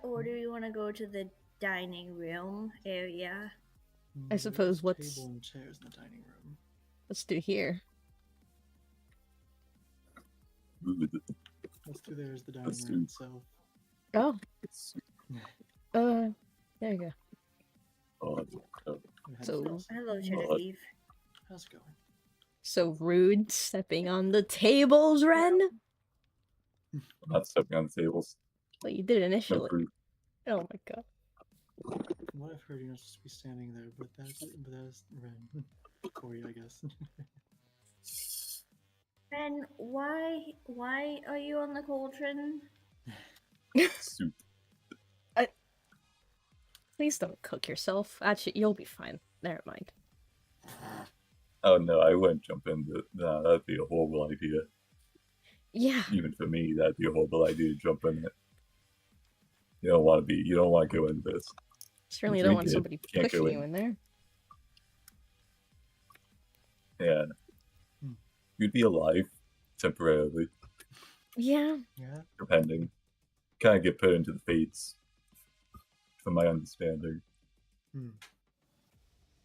or do we want to go to the dining room area? I suppose There's a what's- table and chairs in the dining room. Let's do here. Let's do there's the dining Let's room do- itself. Oh. There you go. Oh, We had So- this- Hello, Genevieve. How's it going? So rude, stepping on the tables, Ren? I'm not stepping on the tables. Well, you did No initially. proof. Oh my god. From what I've heard, you're not supposed to be standing there, but that's Ren. Corey, I guess. And why are you on the cauldron? Soup. Please don't cook yourself. Actually, you'll be fine. Never mind. Oh no, I wouldn't jump into. Nah, that'd be a horrible idea. Yeah. Even for me, that'd be a horrible idea to jump in it. You don't want to be. You don't want to go into this. Certainly If don't we want did, somebody can't go pushing you in. in there. Yeah. You'd be alive temporarily, Yeah. Yeah. depending. Kind of get put into the fates, from my understanding. Hmm.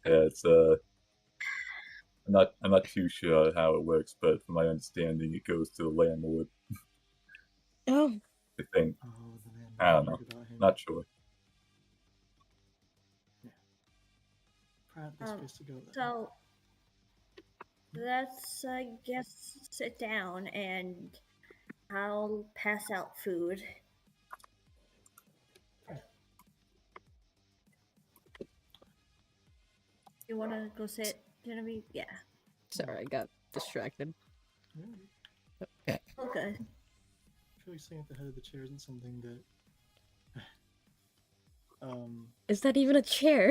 Yeah, it's I'm not too sure how it works, but from my understanding, it goes to the landlord. Oh. I think. Oh, the man. I don't know. About him. Not sure. Perhaps best place to go then. So let's, I guess, sit down and I'll pass out food. You want to go sit, Genevieve? Yeah. Sorry, I got distracted. Yeah. Okay. I feel like sitting at the head of the chair isn't something that. Is that even a chair?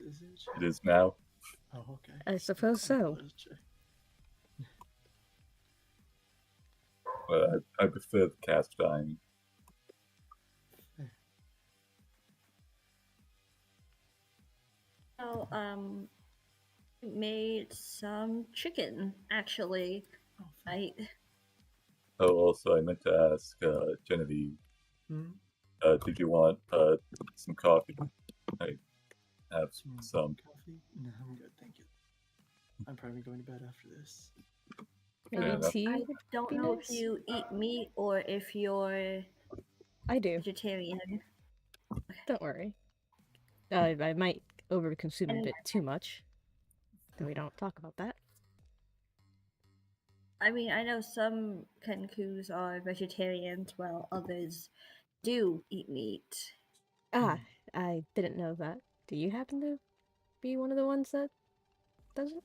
Is it a chair? It is now. Oh, okay. I suppose I so. thought it was a chair. But I prefer the cast iron. So, made some chicken, actually. Oh, thank Right. Oh, also, I meant to ask Genevieve, Hmm? did you want some coffee? I have some. Coffee? No, I'm good, thank you. I'm probably going to bed after this. Maybe enough. tea? I don't be know nice? if you eat meat or if you're I do. vegetarian. Don't worry. I might overconsume a And- bit too much. Though we don't talk about that. I mean, I know some Kenkus are vegetarians, while others do eat meat. Ah, I didn't know that. Do you happen to be one of the ones that doesn't?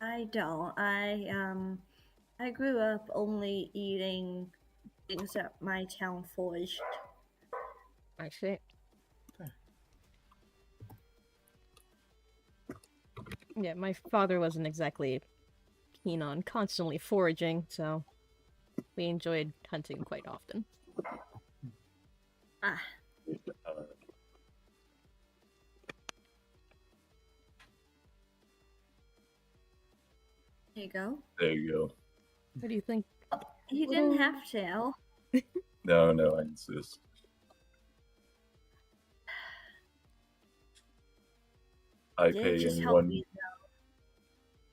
I don't. I grew up only eating things that my town foraged. I see. Yeah, my father wasn't exactly keen on constantly foraging, so we enjoyed hunting quite often. Ah, there you go. There you go. What do you think? You Little- didn't have to. No, I insist. I Did pay just help anyone. me.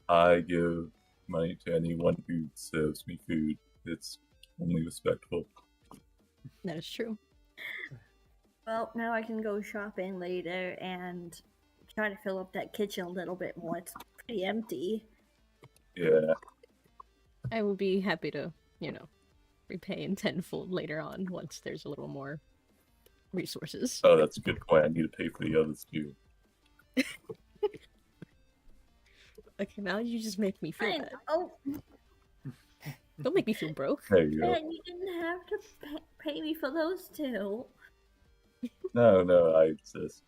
I give money to anyone who serves me food. It's only respectful. That is true. Well, now I can go shopping later and try to fill up that kitchen a little bit more. It's pretty empty. Yeah. I will be happy to, repay in tenfold later on once there's a little more resources. Oh, that's a good point. I need to pay for the others too. Okay, now you just make me feel Fine. bad. Oh, Don't make me feel broke. There you go. man, you didn't have to pay me for those two. No, I insist.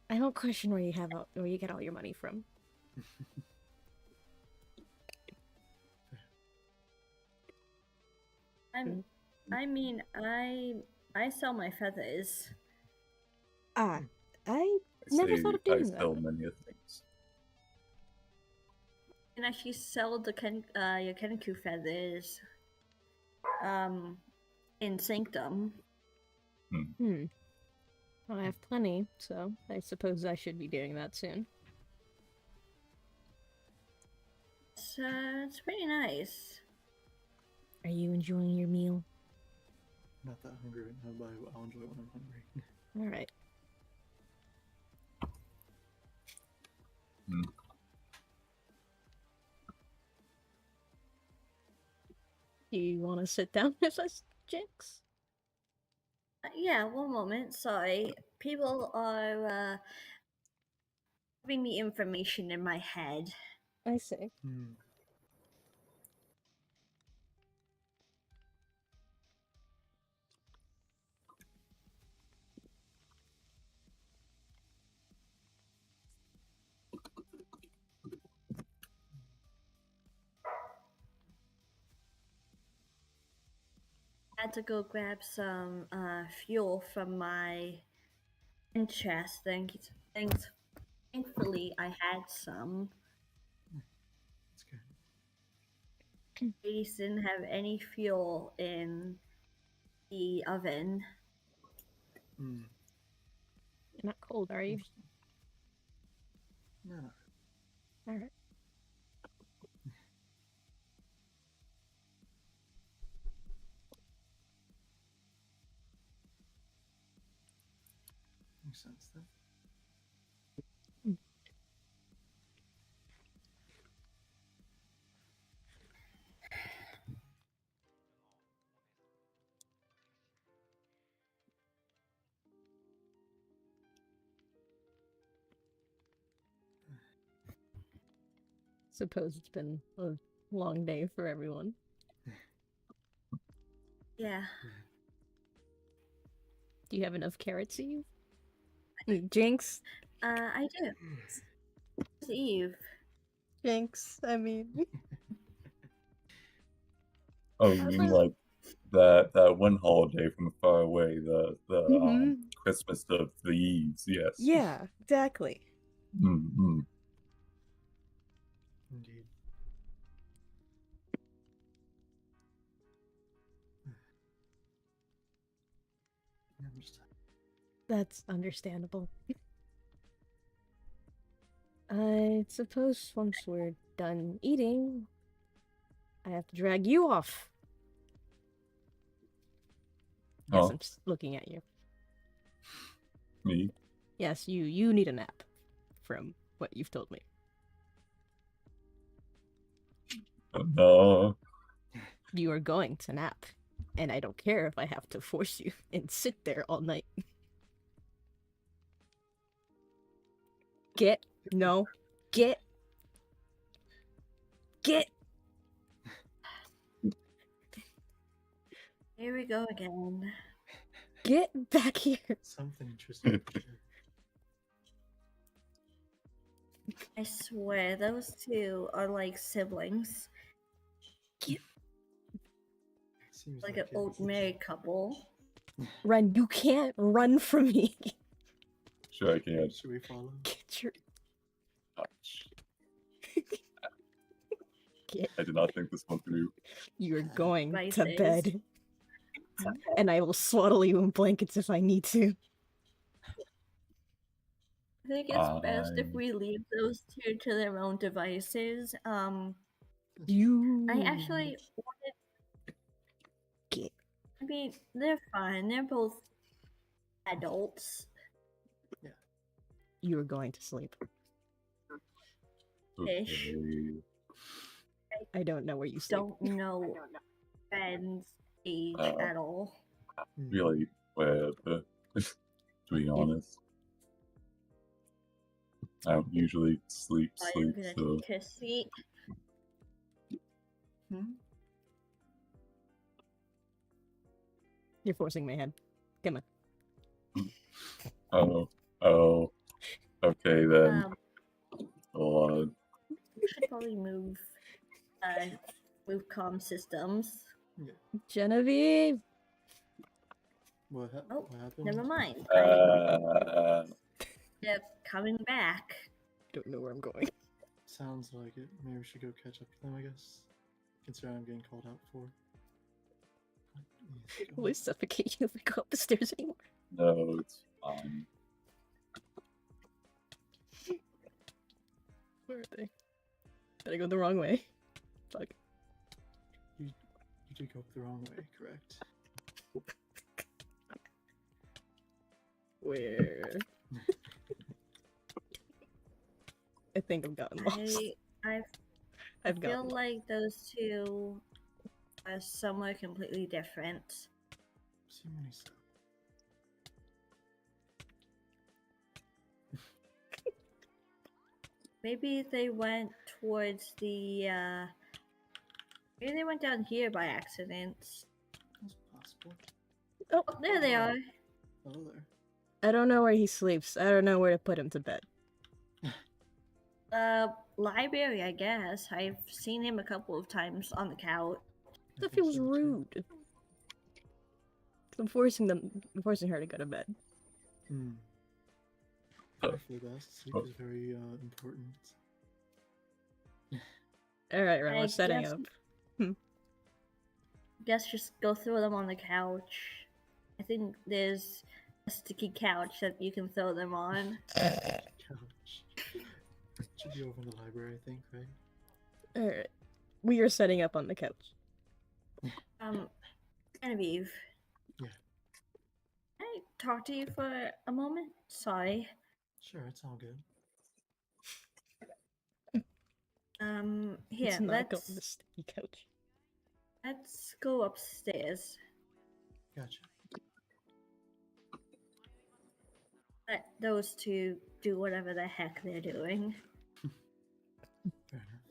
I don't question where you get all your money from. I mean, I sell my feathers. Ah, I I never say thought of I doing sell that. many of things. You can actually sell the your Kenku feathers in Sanctum. Well, I have plenty, so I suppose I should be doing that soon. So it's pretty nice. Are you enjoying your meal? Not that hungry right now, but I'll enjoy it when I'm hungry. Alright. Hmm. Do You want to sit down with us, Jinx? Yeah, one moment. Sorry. People are giving me information in my head. I see. I had to go grab some fuel from my chest. Thankfully, I had some. That's good. Ladies didn't have any fuel in the oven. Mm. You're not cold, are you? No. Alright. then. Suppose it's been a long day for everyone. Yeah. Do you have enough carrots, Eve? Jinx? I do. It's Eve. Jinx, I mean. Oh, you mean like that one holiday from far away, the Christmas of the Eves, yes. Yeah, exactly. Mm-hmm. Indeed. I'm just That's understandable. I suppose once we're done eating, I have to drag you off. Yes, Oh, I'm just looking at you. me? Yes, you need a nap, from what you've told me. No. You are going to nap, and I don't care if I have to force you and sit there all night. Get. No. Get. Here we go again. Get back here. something interesting. I swear, those two are like siblings. Seems Like an old married couple. Run. You can't run from me. Sure, I can. Should we follow? Get your. Ouch. Get. I did not think this one through. You're going Right to days. bed. And I will swaddle you in blankets if I need to. I think it's best if we leave those two to their own devices. You. I actually wanted. Get. I mean, they're fine. They're both adults. You are going to sleep. Ish. Okay. I don't know where you sleep. Don't know Ben's age at all. Really, to be honest. I don't usually sleep, I'm gonna so... take a seat. You're forcing my hand. Come on. Oh, okay then. Hold on. We should probably move comm systems. Genevieve! What Oh, happened? never mind. They're coming back. Don't know where I'm going. Sounds like it. Maybe we should go catch up to them, I guess. Considering I'm getting called out for. Will I suffocate you if I go up the stairs anymore? No, it's fine. Where are they? Did I go the wrong way? Fuck. You did go up the wrong way, correct? Where? I think I've gotten lost. I I've feel gotten lost. like those two are somewhere completely different. So many stuff. Maybe they went towards the maybe they went down here by accident. That's possible. Oh, Oh, there they are. Hello there. I don't know where he sleeps. I don't know where to put him to bed. Library, I guess. I've seen him a couple of times on the couch. That feels rude. I'm forcing her to go to bed. Hopefully best. Sleep is very important. Alright, Ren, we're I setting guess- up. Guess just go throw them on the couch. I think there's a sticky couch that you can throw them on. Couch. Should be over in the library, I think, right? Alright. We are setting up on the couch. Genevieve. Yeah. Can I talk to you for a moment? Sorry. Sure, it's all good. Here, It's not on the let's sticky couch. go upstairs. Gotcha. Let those two do whatever the heck they're doing. Fair enough.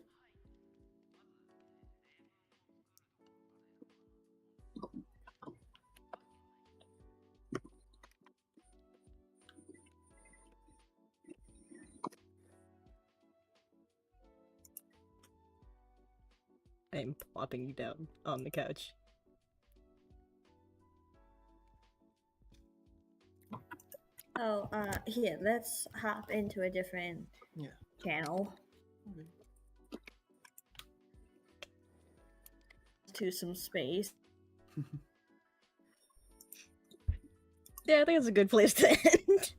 I am plopping you down on the couch. Oh, here, let's hop into a different Yeah. channel Okay. to some space. Yeah, I think it's a good place to end.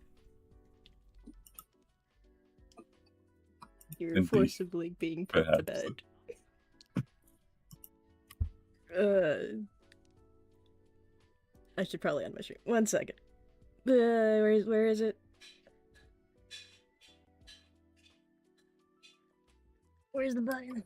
You're Indeed. forcibly being put to Perhaps. bed. I should probably end my stream. 1 second. Where is it? Where's the button?